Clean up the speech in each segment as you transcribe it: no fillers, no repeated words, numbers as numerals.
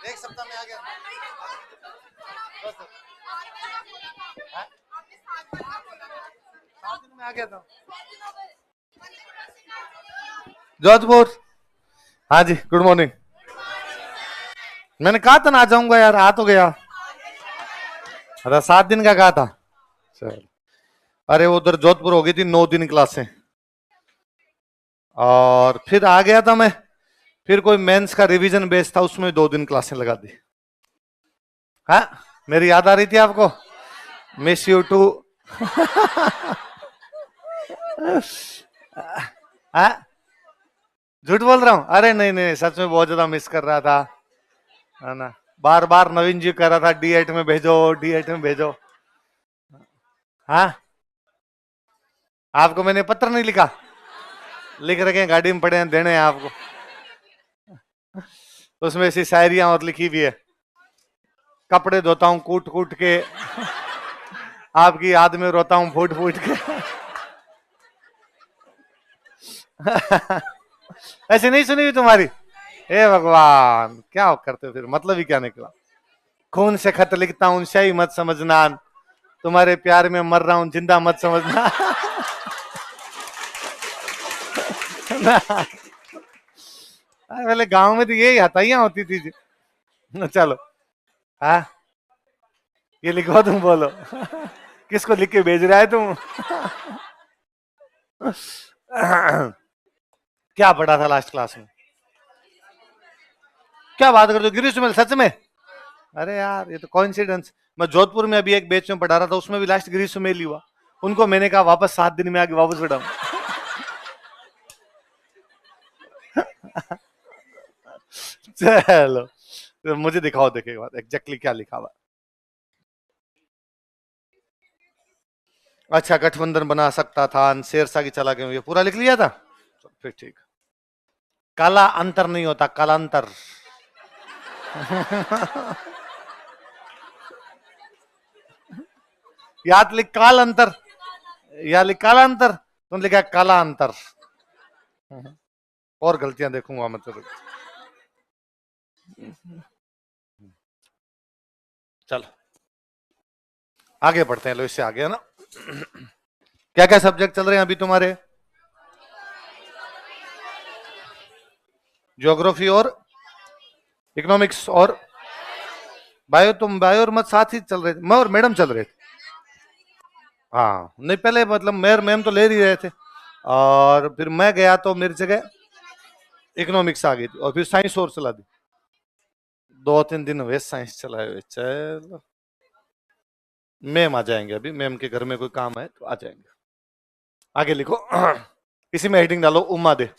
एक सप्ताह में आ गया। हाँ? 7 दिन में आ गया था जोधपुर। हाँ जी, गुड मॉर्निंग। मैंने कहा था ना आ जाऊंगा यार, आ तो गया। अरे 7 दिन का कहा था। चल, अरे उधर जोधपुर हो गई थी 9 दिन क्लासें, और फिर आ गया था मैं। फिर कोई मेंस का रिवीजन बेस था, उसमें 2 दिन क्लासें लगा दी। हाँ, मेरी याद आ रही थी आपको? Miss you too. हाँ, झूठ बोल रहा हूँ? अरे नहीं नहीं, सच में बहुत ज्यादा मिस कर रहा था, है ना। बार बार नवीन जी कह रहा था D8 में भेजो, D8 में भेजो। हाँ, आपको मैंने पत्र नहीं लिखा? लिख रखे हैं, गाड़ी में पड़े हैं, देने हैं आपको। उसमें ऐसी शायरियां और लिखी भी है। कपड़े धोता हूँ कूट कूट के, आपकी याद में रोता हूँ फूट फूट के। ऐसे नहीं सुनी हुई तुम्हारी? हे भगवान, क्या करते हो फिर, मतलब ही क्या निकला। खून से खत लिखता हूँ शाही मत समझना, तुम्हारे प्यार में मर रहा हूँ जिंदा मत समझना। पहले गांव में तो यही हताइयां होती थी जी। चलो, हाँ, ये लिखवा तुम, बोलो। किसको लिख के भेज रहा है तुम? क्या पढ़ा था लास्ट क्लास में? क्या बात करते हो, गिरीश सुमेल, सच में? अरे यार, ये तो कोइंसिडेंस। मैं जोधपुर में अभी एक बैच में पढ़ा रहा था, उसमें भी लास्ट गिरीश सुमेल ही हुआ। उनको मैंने कहा वापस 7 दिन में आके वापस पढ़ाऊं। चलो, तो मुझे दिखाओ, देखेगा बात एग्जैक्टली क्या लिखा हुआ। अच्छा, गठबंधन बना सकता था, शेरशाह की चला गई, ये पूरा लिख लिया था। फिर ठीक। काला अंतर नहीं होता, कालांतर। याद लिख काल अंतर, या लिख काला अंतर, तुम लिखा काला अंतर। और गलतियां देखूंगा मैं तेरे। चलो आगे बढ़ते हैं, लो इससे आगे, है ना। क्या क्या सब्जेक्ट चल रहे हैं अभी तुम्हारे? ज्योग्राफी और इकोनॉमिक्स और बायो। तुम बायो और मत साथ ही चल रहे थे, मैं और मैडम चल रहे थे। हाँ, नहीं पहले मतलब मेयर मैम तो ले ही रहे थे, और फिर मैं गया तो मेरी जगह इकोनॉमिक्स आ गई थी, और फिर साइंस और चला दी। 2-3 दिन हुए साइंस चलाए हुए। चलो, मैम आ जाएंगे, अभी मैम के घर में कोई काम है तो आ जाएंगे। आगे लिखो। इसी में हेडिंग डालो, उम्मा दे।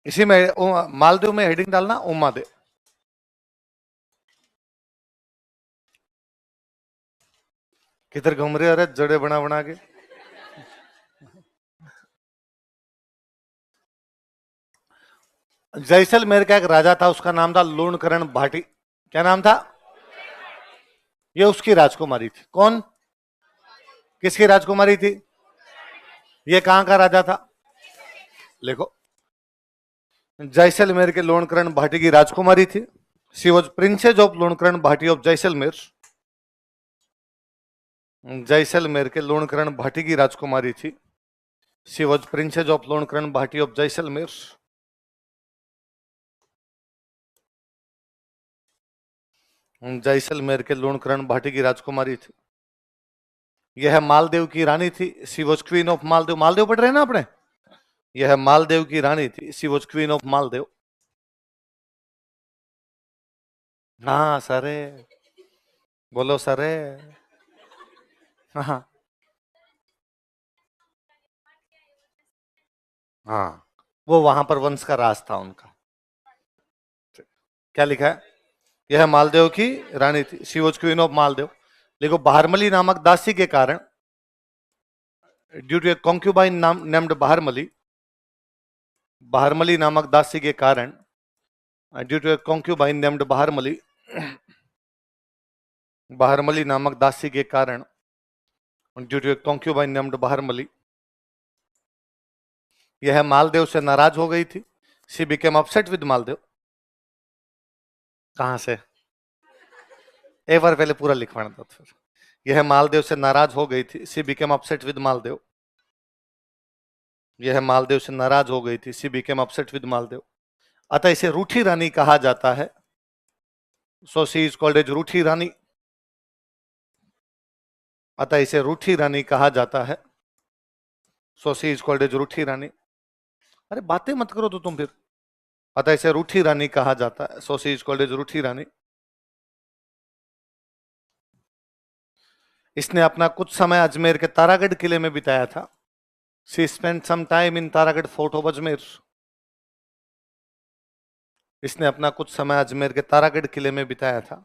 इसी में मालदीव में हेडिंग डालना, उम्मा दे। किधर घूम रहे, अरे जड़े बना बना के। जैसलमेर का एक राजा था, उसका नाम था लूणकरण भाटी। क्या नाम था? ये उसकी राजकुमारी थी। कौन? किसकी राजकुमारी थी? ये कहां का राजा था? लिखो, जैसलमेर के लूणकरण भाटी की राजकुमारी थी। She was princess of Lunkaran Bhati of Jaisalmer. Jaisalmer के लूणकरण भाटी की राजकुमारी थी। She was princess of Lunkaran Bhati of Jaisalmer. Jaisalmer के लूणकरण भाटी की राजकुमारी थी। यह मालदेव की रानी थी। She was queen of Maldev. Maldev पढ़ रहे हैं ना आपने? यह मालदेव की रानी थी। She was queen of Maldev. हाँ सरे, बोलो सरे। हाँ हाँ, वो वहां पर वंश का राज था उनका। क्या लिखा है? यह मालदेव की रानी थी। She was queen of Maldev. देखो, बहारमली नामक दासी के कारण, ड्यू टू ए कॉन्क्यूबाइन नाम नेम्ड बहारमली, बहारमली नामक दासी के कारण, ड्यू टू ए कॉन्क्यूबाइन नेम्ड बहारमली, बहारमली नामक दासी के कारण, ड्यू टू ए कॉन्क्यूबाइन नेम्ड बहारमली, यह मालदेव से नाराज हो गई थी। She became upset with Maldev. कहां से? एक बार पहले पूरा लिखवाना था फिर। यह मालदेव से नाराज हो गई थी। She became upset with Maldev. यह मालदेव से नाराज हो गई थी। She became upset with Maldev. अतः इसे रूठी रानी कहा जाता है। So she is called as Roothi Rani. अतः इसे रूठी रानी कहा जाता है। So she is called as Roothi Rani. अरे बातें मत करो तो तुम फिर। अतः इसे रूठी रानी कहा जाता है। So she is called as Roothi Rani. इसने अपना कुछ समय अजमेर के तारागढ़ किले में बिताया था। She spent some time in Taragarh fort of Ajmer. इसने अपना कुछ समय अजमेर के तारागढ़ किले में बिताया था।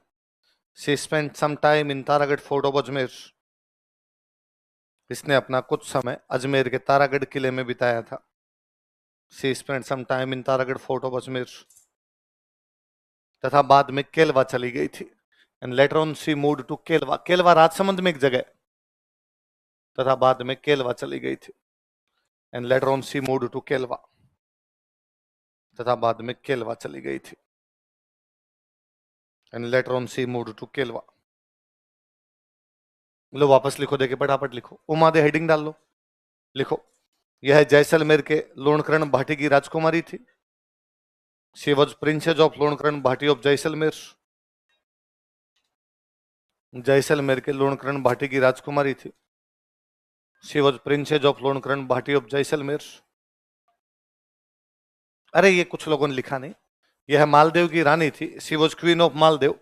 She spent some time in Taragarh fort of Ajmer. इसने अपना कुछ समय अजमेर के तारागढ़ किले में बिताया था। She spent some time in Taragarh fort of Ajmer. तथा बाद में केलवा चली गई थी। And later on she moved to Kelwa. Kelwa Rajsamand में एक जगह। तथा बाद में केलवा चली गई थी। And later on she moved to Kelwa. तथा बाद में केलवा चली गई थी। And later on she moved to Kelwa. लो वापस लिखो, देखे फटाफट लिखो। उमा दे हेडिंग डाल लो। लिखो, यह जैसलमेर के लूणकरण भाटी की राजकुमारी थी। She was princess of Lunkaran Bhati of Jaisalmer. Jaisalmer के लूणकरण भाटी की राजकुमारी थी। She was princess of Lunkaran Bhati of Jaisalmer. अरे ये कुछ लोगों ने लिखा नहीं। यह मालदेव की रानी थी। She was queen of Maldev.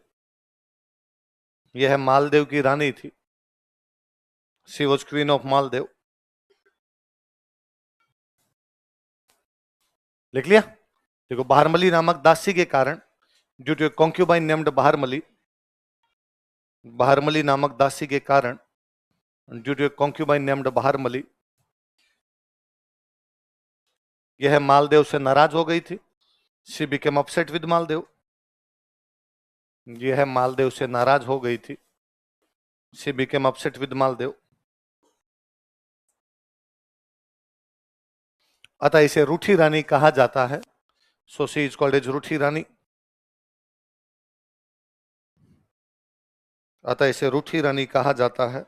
यह मालदेव की रानी थी। She was queen of Maldev. लिख लिया? देखो, बहारमली नामक दासी के कारण, ड्यू टू कॉन्क्यूबाइन नेम्ड बहारमली, बहारमली नामक दासी के कारण, ड्यू टू कॉन्क्यूबाइन नेम्ड बहारमली, यह मालदेव से नाराज हो गई थी। She became upset with Maldev. यह मालदेव से नाराज हो गई थी। She became upset with Maldev. अतः इसे रूठी रानी कहा जाता है। So she is called as Roothi Rani. अतः इसे रूठी रानी कहा जाता है।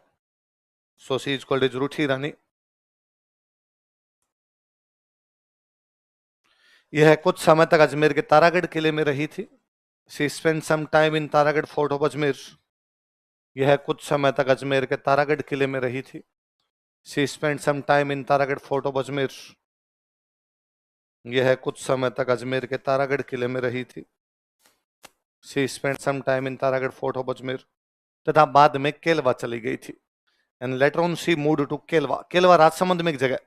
So she is called as Roothi Rani. यह कुछ समय तक अजमेर के तारागढ़ किले में रही थी। She spend some time in Taragarh fort of Ajmer. यह कुछ समय तक अजमेर के तारागढ़ किले में रही थी। She spend some time in Taragarh fort of Ajmer. यह कुछ समय तक अजमेर के तारागढ़ किले में रही थी। She spend some time in Taragarh fort of Ajmer. तथा बाद में केलवा चली गई थी। And later on she moved to Kelwa. Kelwa Rajsamand में एक जगह।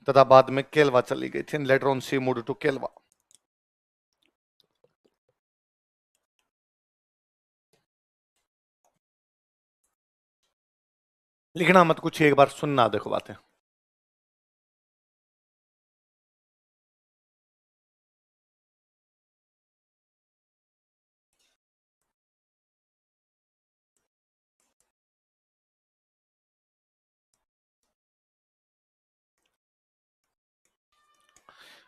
तथा बाद में केलवा चली गई थी। Later on she moved to Kelwa. लिखना मत कुछ, एक बार सुनना, देखो बातें।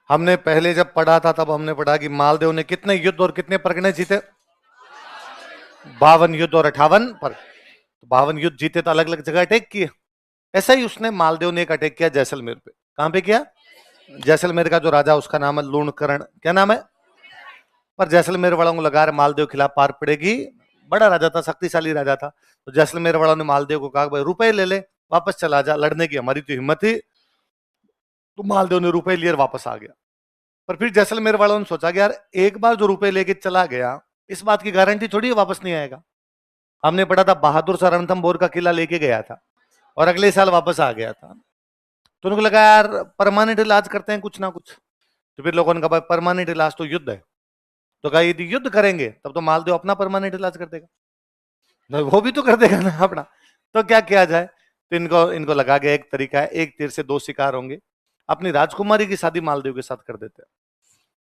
हमने पहले जब पढ़ा था तब हमने पढ़ा कि मालदेव ने कितने युद्ध और कितने परगने जीते? 52 युद्ध और 58 पर। 52 युद्ध जीते तो अलग अलग जगह अटैक किए। ऐसा ही उसने मालदेव ने एक अटैक किया जैसलमेर पे। कहां पे किया? जैसलमेर का जो राजा उसका नाम है लूणकरण। क्या नाम है? पर जैसलमेर वालों को लगा रहे मालदेव खिलाफ पार पड़ेगी। बड़ा राजा था, शक्तिशाली राजा था। तो जैसलमेर वालों ने मालदेव को कहा भाई रुपए ले ले, वापस चला जा, लड़ने की हमारी तो हिम्मत थी। तो मालदेव ने रुपए लिए वापस आ गया। पर फिर जैसलमेर वालों ने सोचा कि यार एक बार जो रुपए लेके चला गया, इस बात की गारंटी थोड़ी वापस नहीं आएगा। हमने पढ़ा था बहादुर शाह रणथंभौर का किला लेके गया था और अगले साल वापस आ गया था। तो उनको लगा यार परमानेंट इलाज करते हैं कुछ ना कुछ। तो फिर लोगों ने कहा परमानेंट इलाज तो युद्ध है। तो कहा यदि युद्ध करेंगे तब तो मालदेव अपना परमानेंट इलाज कर देगा, वो भी तो कर देगा ना अपना। तो क्या किया जाए? तो इनको इनको लगा गया एक तरीका है, एक तीर से दो शिकार होंगे। अपनी राजकुमारी की शादी मालदेव के साथ कर देते हैं।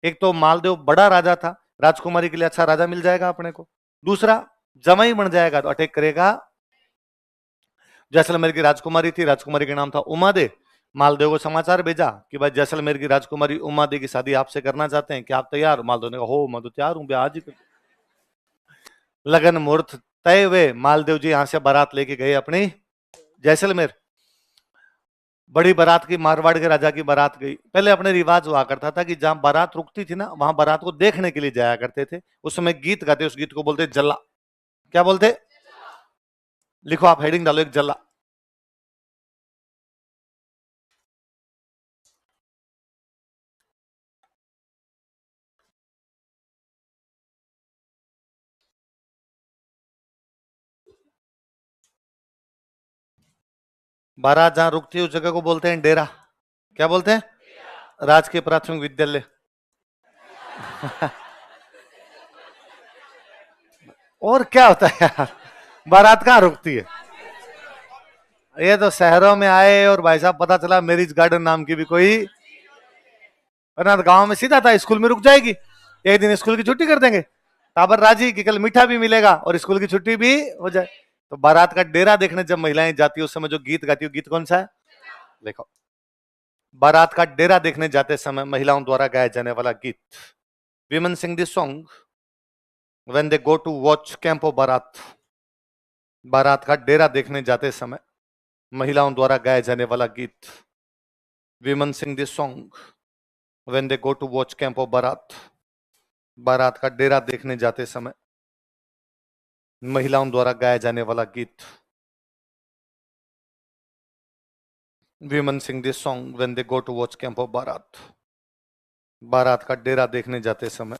एक तो मालदेव बड़ा राजा था, राजकुमारी के लिए अच्छा राजा मिल जाएगा अपने को। दूसरा जमाई बन जाएगा तो अटैक करेगा। जैसलमेर की राजकुमारी थी, राजकुमारी का नाम था उमा दे। मालदेव को समाचार भेजा कि भाई जैसलमेर की राजकुमारी उमा दे की शादी आपसे करना चाहते हैं, क्या आप तैयार हो? मालदेव ने कहा हो मैं तो तैयार हूं, आज ही। लगन मुहूर्त तय हुए, मालदेव जी यहां से बारात लेके गए अपनी जैसलमेर। बड़ी बारात की, मारवाड़ के राजा की बारात गई। पहले अपने रिवाज हुआ करता था कि जहां बारात रुकती थी ना वहां बारात को देखने के लिए जाया करते थे। उस समय गीत गाते, उस गीत को बोलते जल्ला। क्या बोलते? लिखो आप, हेडिंग डालो एक जल्ला। बारात जहां रुकती है उस जगह को बोलते हैं डेरा। क्या बोलते हैं? राजकीय प्राथमिक विद्यालय। और क्या होता है यार, बारात कहाँ रुकती है? ये तो शहरों में आए और भाई साहब पता चला मैरिज गार्डन नाम की भी कोई, वरना तो गांव में सीधा था स्कूल में रुक जाएगी। एक दिन स्कूल की छुट्टी कर देंगे, टाबर राजी कि कल मीठा भी मिलेगा और स्कूल की छुट्टी भी हो जाए। तो बारात का डेरा देखने जब महिलाएं जाती है उस समय जो गीत गाती है, गीत कौन सा है? देखो, बारात का डेरा देखने जाते समय महिलाओं द्वारा गाया जाने वाला गीत। Women sing this song when they go to watch camp of baraat. बारात का डेरा देखने जाते समय महिलाओं द्वारा गाया जाने वाला गीत। Women sing this song when they go to watch camp of baraat. बारात का डेरा देखने जाते समय महिलाओं द्वारा गाया जाने वाला गीत। Women sing this song when they go to watch camp of baraat. बारात का डेरा देखने जाते समय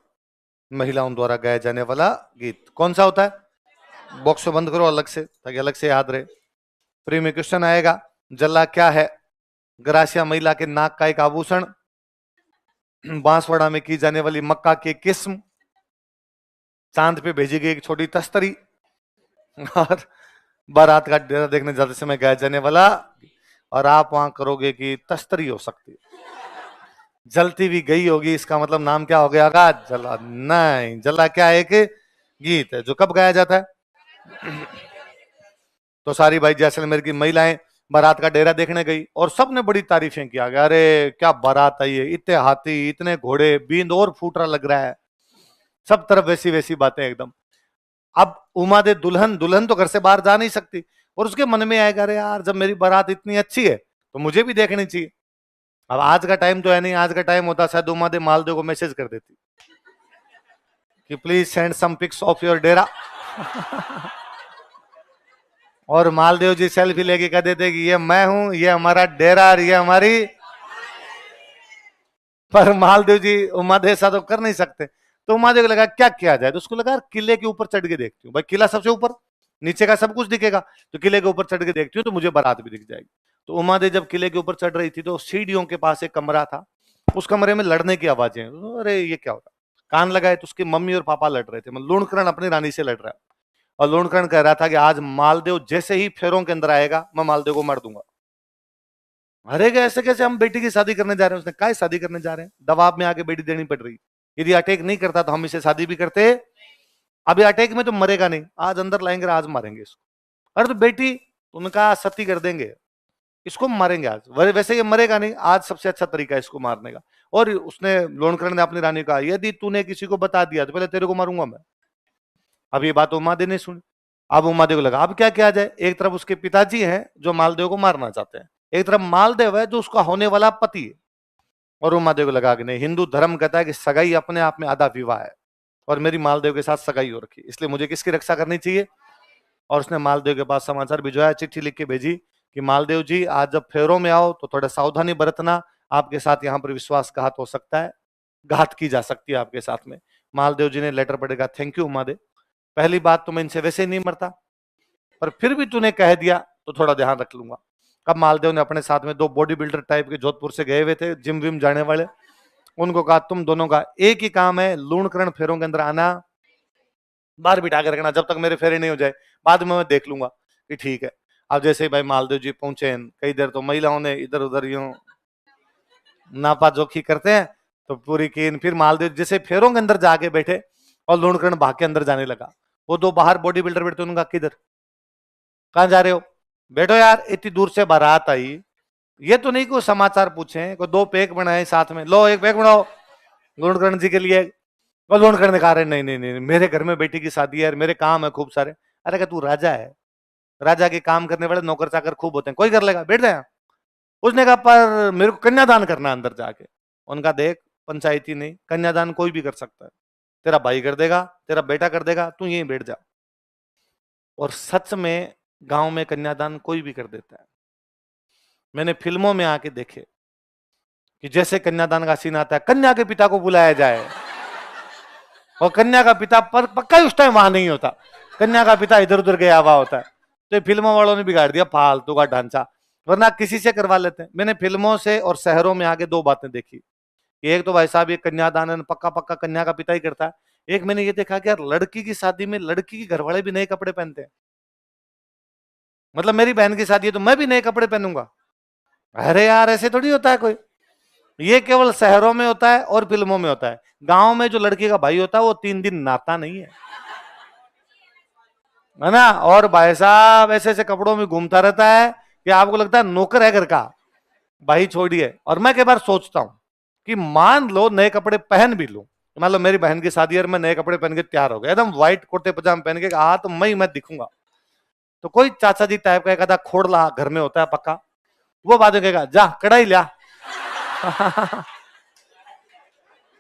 महिलाओं द्वारा गाया जाने वाला गीत कौन सा होता है? बॉक्स बंद करो अलग से ताकि अलग से याद रहे। प्री में क्वेश्चन आएगा, जल्ला क्या है? ग्रासिया महिला के नाक का एक आभूषण। बांसवाड़ा में की जाने वाली मक्का की किस्म। चांद पे भेजी गई एक छोटी तस्तरी। और बारात का डेरा देखने जाते समय गाया जाने वाला। और आप वहां करोगे कि तस्तरी हो सकती है, जलती भी गई होगी, इसका मतलब नाम क्या हो गया? जला नहीं, जला क्या है? एक गीत है जो कब गाया जाता है? तो सारी भाई जैसलमेर की महिलाएं बारात का डेरा देखने गई और सबने बड़ी तारीफें किया, अरे क्या बारात आई है, इतने हाथी, इतने घोड़े, बींद और फूट रहा लग रहा है, सब तरफ वैसी वैसी बातें एकदम। अब उमा दे दुल्हन, दुल्हन तो घर से बाहर जा नहीं सकती और उसके मन में आएगा अरे यार जब मेरी बारात इतनी अच्छी है तो मुझे भी देखनी चाहिए। अब आज का टाइम तो है नहीं, आज का टाइम होता शायद उमा दे मालदेव को मैसेज कर देती कि please send some pics of your dera. और मालदेव जी सेल्फी लेके कह देते कि ये मैं हूं, ये हमारा डेरा और ये हमारी। पर मालदेव जी उमादेव ऐसा तो कर नहीं सकते। तो उमादेव को लगा क्या किया जाए, तो उसको लगा किले के ऊपर चढ़ के देखती हूँ, भाई किला सबसे ऊपर, नीचे का सब कुछ दिखेगा, तो किले के ऊपर चढ़ के देखती हूँ तो मुझे बारात भी दिख जाएगी। तो उमादेव जब किले के ऊपर चढ़ रही थी तो सीढ़ियों के पास एक कमरा था, उस कमरे में लड़ने की आवाजें। अरे ये क्या होता, कान लगाए तो उसकी मम्मी और पापा लड़ रहे थे, मतलब लूणकरण अपनी रानी से लड़ रहा है। और लूणकरण कह रहा था कि आज मालदेव जैसे ही फेरों के अंदर आएगा मैं मालदेव को मार दूंगा। अरे ऐसे कैसे, हम बेटी की शादी करने जा रहे हैं। उसने कहा शादी करने जा रहे हैं, दबाव में आके बेटी देनी पड़ रही, यदि अटैक नहीं करता तो हम इसे शादी भी करते। अभी अटैक में तो मरेगा नहीं, आज अंदर लाएंगे आज मारेंगे इसको। अरे तो बेटी, उनका सती कर देंगे। इसको मारेंगे आज, वैसे ये मरेगा नहीं, आज सबसे अच्छा तरीका है इसको मारने का। और उसने लोणकरण ने अपनी रानी कहा, यदि तूने किसी को बता दिया तो पहले तेरे को मारूंगा मैं। अब ये बात उमादे ने सुनी। अब उमादेव को लगा अब क्या किया जाए। एक तरफ उसके पिताजी हैं जो मालदेव को मारना चाहते हैं, एक तरफ मालदेव है जो उसका होने वाला पति है। और उमादेव को लगा कि नहीं, हिंदू धर्म कहता है कि सगाई अपने आप में आधा विवाह है, और मेरी मालदेव के साथ सगाई हो रखी, इसलिए मुझे किसकी रक्षा करनी चाहिए। और उसने मालदेव के पास समाचार भिजवाया, चिट्ठी लिख के भेजी कि मालदेव जी आज जब फेरों में आओ तो थोड़ा सावधानी बरतना, आपके साथ यहाँ पर विश्वासघात हो सकता है, घात की जा सकती है आपके साथ में। मालदेव जी ने लेटर पढ़ेगा, थैंक यू उमादेव, पहली बात तो मैं इनसे वैसे ही नहीं मरता, पर फिर भी तूने कह दिया तो थोड़ा ध्यान रख लूंगा। अब मालदेव ने अपने साथ में दो बॉडी बिल्डर टाइप के जोधपुर से गए हुए थे, जिम विम जाने वाले, उनको कहा तुम दोनों का एक ही काम है, लूणकरण फेरों के अंदर आना, बाहर बिठा के रखना जब तक मेरे फेरे नहीं हो जाए, बाद में मैं देख लूंगा कि ठीक है। अब जैसे ही भाई मालदेव जी पहुंचे, कई देर तो महिलाओं ने इधर उधर यूं नापा जोखी करते हैं, तो पूरी कीन फिर मालदेव जैसे फेरों के अंदर जाके बैठे और लूणकरण भाग के अंदर जाने लगा। वो दो बाहर बॉडी बिल्डर बैठे, उन्होंने कहा किधर, कहां जा रहे हो, बैठो यार, इतनी दूर से बारात आई, ये तो नहीं कोई समाचार पूछे, कोई दो पैक बनाए साथ में, लो एक पैक बनाओ लूणकरण जी के लिए। और लूणकरण ने कहा नहीं नहीं नहीं, मेरे घर में बेटी की शादी है, मेरे काम है खूब सारे। अरे क्या तू राजा है, राजा के काम करने वाले नौकर चाकर खूब होते हैं, कोई कर लेगा, बैठ जाए। उसने कहा पर मेरे को कन्यादान करना अंदर जाके। उनका देख, पंचायती नहीं, कन्यादान कोई भी कर सकता है, तेरा भाई कर देगा, तेरा बेटा कर देगा, तू यहीं बैठ जा। और सच में गांव में कन्यादान कोई भी कर देता है। मैंने फिल्मों में आके देखे कि जैसे कन्यादान का सीन आता है, कन्या के पिता को बुलाया जाए, और कन्या का पिता पर पक्का ही उस टाइम वहां नहीं होता, कन्या का पिता इधर उधर गया हुआ होता है। तो फिल्मों वालों ने बिगाड़ दिया फालतू का ढांचा, वरना किसी से करवा लेते हैं। मैंने फिल्मों से और शहरों में आके दो बातें देखी, एक तो भाई साहब ये कन्यादान पक्का पक्का कन्या का पिता ही करता है। एक मैंने ये देखा कि यार लड़की की शादी में लड़की के घर वाले भी नए कपड़े पहनते हैं, मतलब मेरी बहन की शादी है तो मैं भी नए कपड़े पहनूंगा। अरे यार ऐसे थोड़ी होता है कोई, ये केवल शहरों में होता है और फिल्मों में होता है। गांव में जो लड़की का भाई होता है वो 3 दिन नाता नहीं है ना। और भाई साहब ऐसे ऐसे कपड़ों में घूमता रहता है कि आपको लगता है नौकर है घर का, भाई छोड़िए। और मैं कई बार सोचता हूं कि मान लो नए कपड़े पहन भी लूं, मान लो मेरी बहन की शादी है, मैं नए कपड़े पहन के तैयार हो गया एकदम व्हाइट कुर्ते पजामे पहन के, हाँ तो मैं दिखूंगा, तो कोई चाचा जी टाइप का एक आधा खोड़ला घर में होता है पक्का, वो बाद में कहेगा जा कढ़ाई लिया।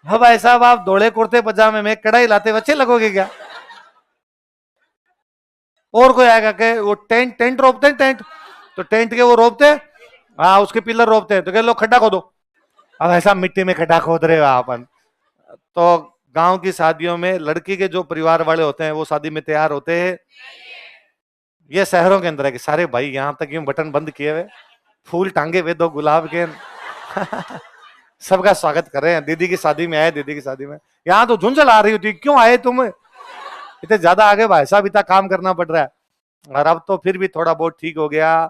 हाँ भाई साहब आप धोले कुर्ते पजामे में कढ़ाई लाते बच्चे लगोगे क्या। और कोई आएगा कि वो टेंट टेंट रोपते हैं, टेंट तो टेंट के वो रोपते हैं, हाँ उसके पिलर रोपते हैं, तो कह लो खड्डा खोदो। अब ऐसा मिट्टी में खड्डा खोद रहे हो अपन। तो गांव की शादियों में लड़की के जो परिवार वाले होते हैं वो शादी में तैयार होते हैं। ये शहरों के अंदर है कि सारे भाई यहां तक यूं बटन बंद किए हुए, फूल टांगे हुए दो गुलाब के। सबका स्वागत कर रहे हैं, दीदी की शादी में आए, दीदी की शादी में। यहाँ तो झुंझल आ रही होती, क्यों आए तुम, इतने ज्यादा आगे भाई साहब, इतना काम करना पड़ रहा है। और अब तो फिर भी थोड़ा बहुत ठीक हो गया।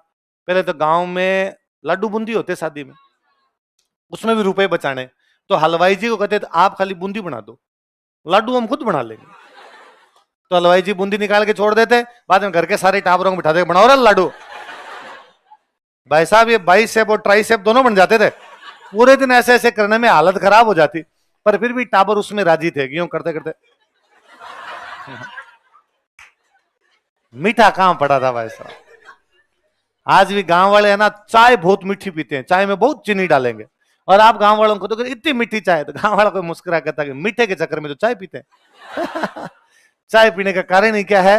पहले तो गांव में लड्डू बूंदी होते शादी में, उसमें भी रुपए बचाने, तो हलवाई जी को कहते थे आप खाली बूंदी बना दो, लड्डू हम खुद बना लेंगे। तो हलवाई जी बूंदी निकाल के छोड़ देते, बाद में घर के सारे टावरों को बिठा दे, बनाओ लड्डू। भाई साहब ये बाइसेप और ट्राइसेप दोनों बन जाते थे। पूरे दिन ऐसे ऐसे करने में हालत खराब हो जाती, पर फिर भी टावर उसमें राजी थे, यूं करते करते। मीठा कहां पड़ा था भाई साहब। आज भी गांव वाले है ना, चाय बहुत मीठी पीते हैं, चाय में बहुत चीनी डालेंगे, और आप गांव वालों को तो इतनी मीठी चाय, तो गांव वाला कोई मुस्कुरा कहता कि मीठे के चक्कर में तो चाय पीते हैं। चाय पीने का कारण ही क्या है,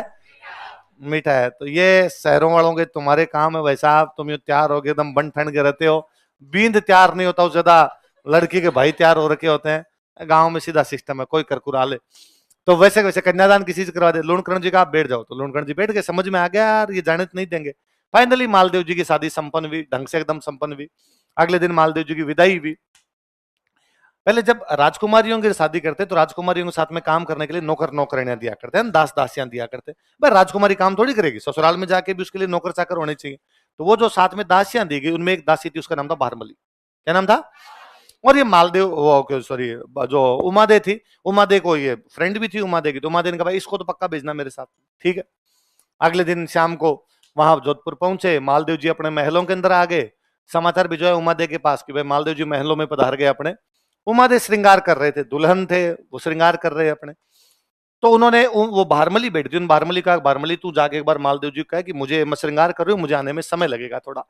मीठा है। तो ये शहरों वालों के तुम्हारे काम है भाई साहब, तुम ये तैयार हो गए एकदम बन ठन के रहते हो, बींद तैयार नहीं होता, ज्यादा लड़की के भाई तैयार हो रखे होते हैं। गांव में सीधा सिस्टम है, कोई करकुरा ले तो वैसे वैसे कन्यादान किसी से करवा दे। लूणकरण जी का आप बैठ जाओ, तो लूणकरण जी बैठ के समझ में आ गया यार ये जाने तो नहीं देंगे। फाइनली मालदेव जी की शादी संपन्न हुई, ढंग से एकदम संपन्न हुई। अगले दिन मालदेव जी की विदाई हुई। पहले जब राजकुमारियों की शादी करते तो राजकुमारियों के साथ में काम करने के लिए नौकर नौकरानियां दिया करते हैं, दास दासियां दिया करते। भाई राजकुमारी काम थोड़ी करेगी, ससुराल में जाके भी उसके लिए नौकर चाकर होने चाहिए। तो वो जो साथ में दासियां दी गई, उनमें एक दासी थी, उसका नाम था भारमली। क्या नाम था। और ये मालदेव वो सॉरी जो उमादे थी, उमादे को ये फ्रेंड भी थी उमादे की, तो उमादे ने कहा भाई इसको तो पक्का भेजना मेरे साथ, ठीक है। अगले दिन शाम को वहां जोधपुर पहुंचे, मालदेव जी अपने महलों के अंदर आ गए, समाचार भिजवाए उमादेव के पास कि भाई मालदेव जी महलों में पधार गए अपने। उमादेव श्रृंगार कर रहे थे, दुल्हन थे वो, श्रृंगार कर रहे अपने। तो उन्होंने वो भारमली बैठी थी, उन भारमली का, भारमली तू जाके एक बार मालदेव जी को कहे कि मुझे, मैं श्रृंगार कर रही हूँ, मुझे आने में समय लगेगा थोड़ा।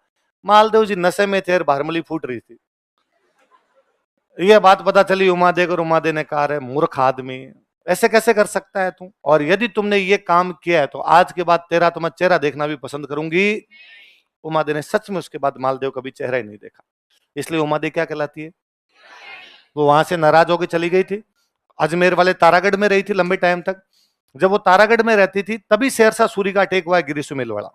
मालदेव जी नशे में थे और भारमली फूट रही थी। यह बात पता चली उमादेव को, और उमादेव ने कहा, रे मूर्ख आदमी, ऐसे कैसे कर सकता है तू, और यदि तुमने ये काम किया है तो आज के बाद तेरा तो मैं चेहरा देखना भी पसंद करूंगी। उमादेव ने सच में उसके बाद मालदेव कभी चेहरा ही नहीं देखा। इसलिए उमादेव क्या कहलाती है? वो वहां से नाराज होकर चली गई थी, अजमेर वाले तारागढ़ में रही थी लंबे टाइम तक। जब वो तारागढ़ में रहती थी तभी शेरशाह सूरी का अटैक हुआ है गिरी सुमेलवाड़ा।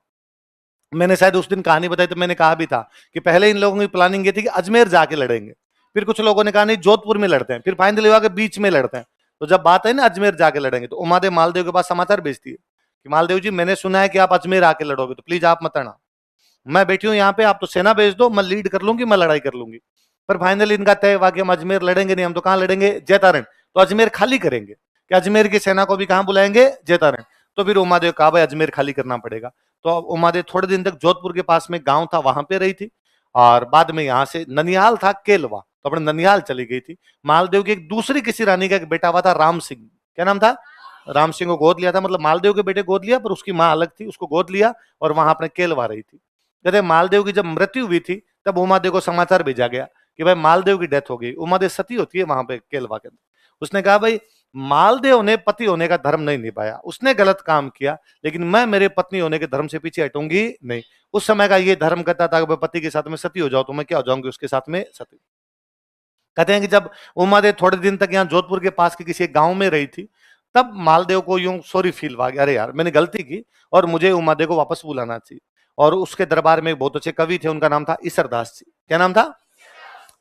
मैंने शायद उस दिन कहानी बताई तो मैंने कहा भी था कि पहले इन लोगों की प्लानिंग ये थी कि अजमेर जाके लड़ेंगे, फिर कुछ लोगों ने कहा नहीं जोधपुर में लड़ते हैं, फिर फाइनली हुआ कि बीच में लड़ते हैं। तो जब बात है ना अजमेर जाके लड़ेंगे, तो उमादेव मालदेव के पास समाचार भेजती है कि मालदेव जी मैंने सुना है कि आप अजमेर आके लड़ोगे, तो प्लीज आप मत आना, मैं बैठी हूं यहाँ पे, आप तो सेना भेज दो, मैं लीड कर लूंगी, मैं लड़ाई कर लूंगी। पर फाइनली इनका तय हुआ कि हम अजमेर लड़ेंगे नहीं, हम तो कहां लड़ेंगे? जैतारण। तो अजमेर खाली करेंगे, कि अजमेर की सेना को भी कहां बुलाएंगे? जैतारण। तो फिर उमादेव कहा भाई अजमेर खाली करना पड़ेगा। तो उमादेव थोड़े दिन तक जोधपुर के पास में गांव था वहां पे रही थी, और बाद में यहाँ से ननिहाल था केलवा, तो अपने ननिहाल चली गई थी। मालदेव की एक दूसरी किसी रानी का एक बेटा हुआ था राम सिंह, क्या नाम था? राम सिंह को गोद लिया था, मतलब मालदेव के बेटे गोद लिया, पर उसकी माँ अलग थी, उसको गोद लिया और वहां अपने केलवा रही थी। कहते मालदेव की जब मृत्यु हुई थी तब उमादेव को समाचार भेजा गया कि भाई मालदेव की डेथ हो गई। उमादेव सती होती है वहां पे केलवा के अंदर। उसने कहा भाई मालदेव ने पति होने का धर्म नहीं निभाया, उसने गलत काम किया, लेकिन मैं मेरे पत्नी होने के धर्म से पीछे हटूंगी नहीं। उस समय का ये धर्म कहता था कि पति के साथ में सती हो जाओ, तो मैं क्या हो जाऊंगी उसके साथ में? सती। कहते हैं कि जब उमादेव थोड़े दिन तक यहाँ जोधपुर के पास के किसी एक गांव में रही थी, तब मालदेव को यूं सॉरी फील हुआ, अरे यार मैंने गलती की और मुझे उमादेव को वापस बुलाना चाहिए। और उसके दरबार में बहुत अच्छे कवि थे, उनका नाम था ईसरदास जी। क्या नाम था?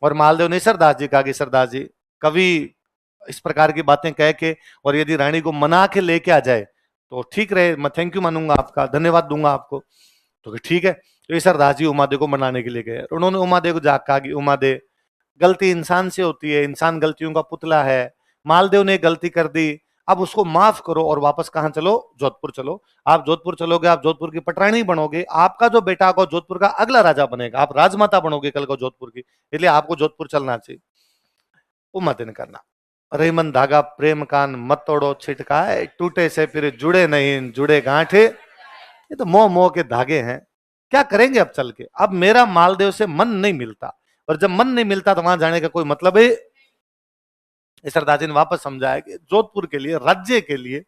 और मालदेव ने ईसरदास जी कहा कि ईसरदास जी, कवि इस प्रकार की बातें कह के और यदि रानी को मना के लेके आ जाए तो ठीक रहे, मैं थैंक यू मानूंगा आपका, धन्यवाद दूंगा आपको। तो ठीक है, तो ईसरदास जी उमादेव को मनाने के लिए गए। उन्होंने उमादेव को जाकर कहा कि उमादेव, गलती इंसान से होती है, इंसान गलतियों का पुतला है, मालदेव ने गलती कर दी, अब उसको माफ करो और वापस कहां चलो? जोधपुर चलो। आप जोधपुर चलोगे, आप जोधपुर की पटरानी बनोगे, आपका जो बेटा होगा जोधपुर का अगला राजा बनेगा, आप राजमाता बनोगे कल को जोधपुर की, इसलिए आपको जोधपुर चलना चाहिए। वो मत इन करना, रेमन धागा प्रेम कान मत तोड़ो छिटकाए, टूटे से फिर जुड़े नहीं जुड़े गांठे, ये तो मोह मोह के धागे हैं। क्या करेंगे अब चल के? अब मेरा मालदेव से मन नहीं मिलता, और जब मन नहीं मिलता तो वहां जाने का कोई मतलब है? सरदार ने वापस समझाया कि जोधपुर के लिए, राज्य के लिए,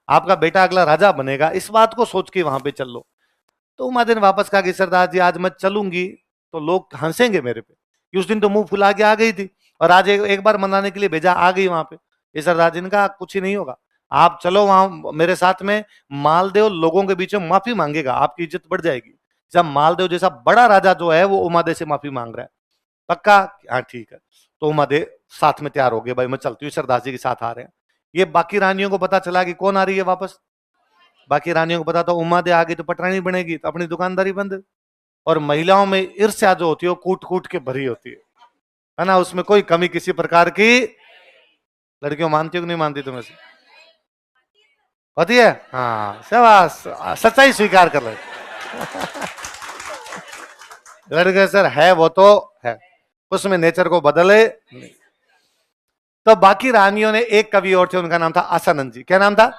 आपका बेटा अगला राजा बनेगा, इस बात को सोच के वहां पे चल लो। तो उमादे ने वापस कहा कि सरदार जी आज मैं चलूंगी तो लोग हंसेंगे मेरे पे, कि उस दिन तो मुंह फुला के आ गई थी और आज एक बार मनाने के लिए भेजा, आ गई वहां पे। ये सरदार जी ने कहा कुछ ही नहीं होगा, आप चलो वहां मेरे साथ में, मालदेव लोगों के बीच में माफी मांगेगा, आपकी इज्जत बढ़ जाएगी। जब मालदेव जैसा बड़ा राजा जो है वो उमादे से माफी मांग रहा है, पक्का? हाँ ठीक है। तो उमादे साथ में तैयार हो गए, भाई मैं चलती हूँ, सरदार जी के साथ आ रहे हैं। ये बाकी रानियों को पता चला कि कौन आ रही है वापस, बाकी रानियों को पता तो उम्मादे आ गई तो पटरानी बनेगी, तो अपनी दुकानदारी बंद। और महिलाओं में ईर्ष्या जो होती है वो कूट कूट के भरी होती है ना, उसमें कोई कमी किसी प्रकार की। लड़कियों मानती हो कि नहीं मानती तुम्हें से? होती है? हाँ शाबाश, सच्चाई स्वीकार कर ले। लड़के सर है वो तो है, उसमें नेचर को बदले नहीं। तो बाकी रानियों ने, एक कवि और थे उनका नाम था आसानंद जी। क्या नाम था?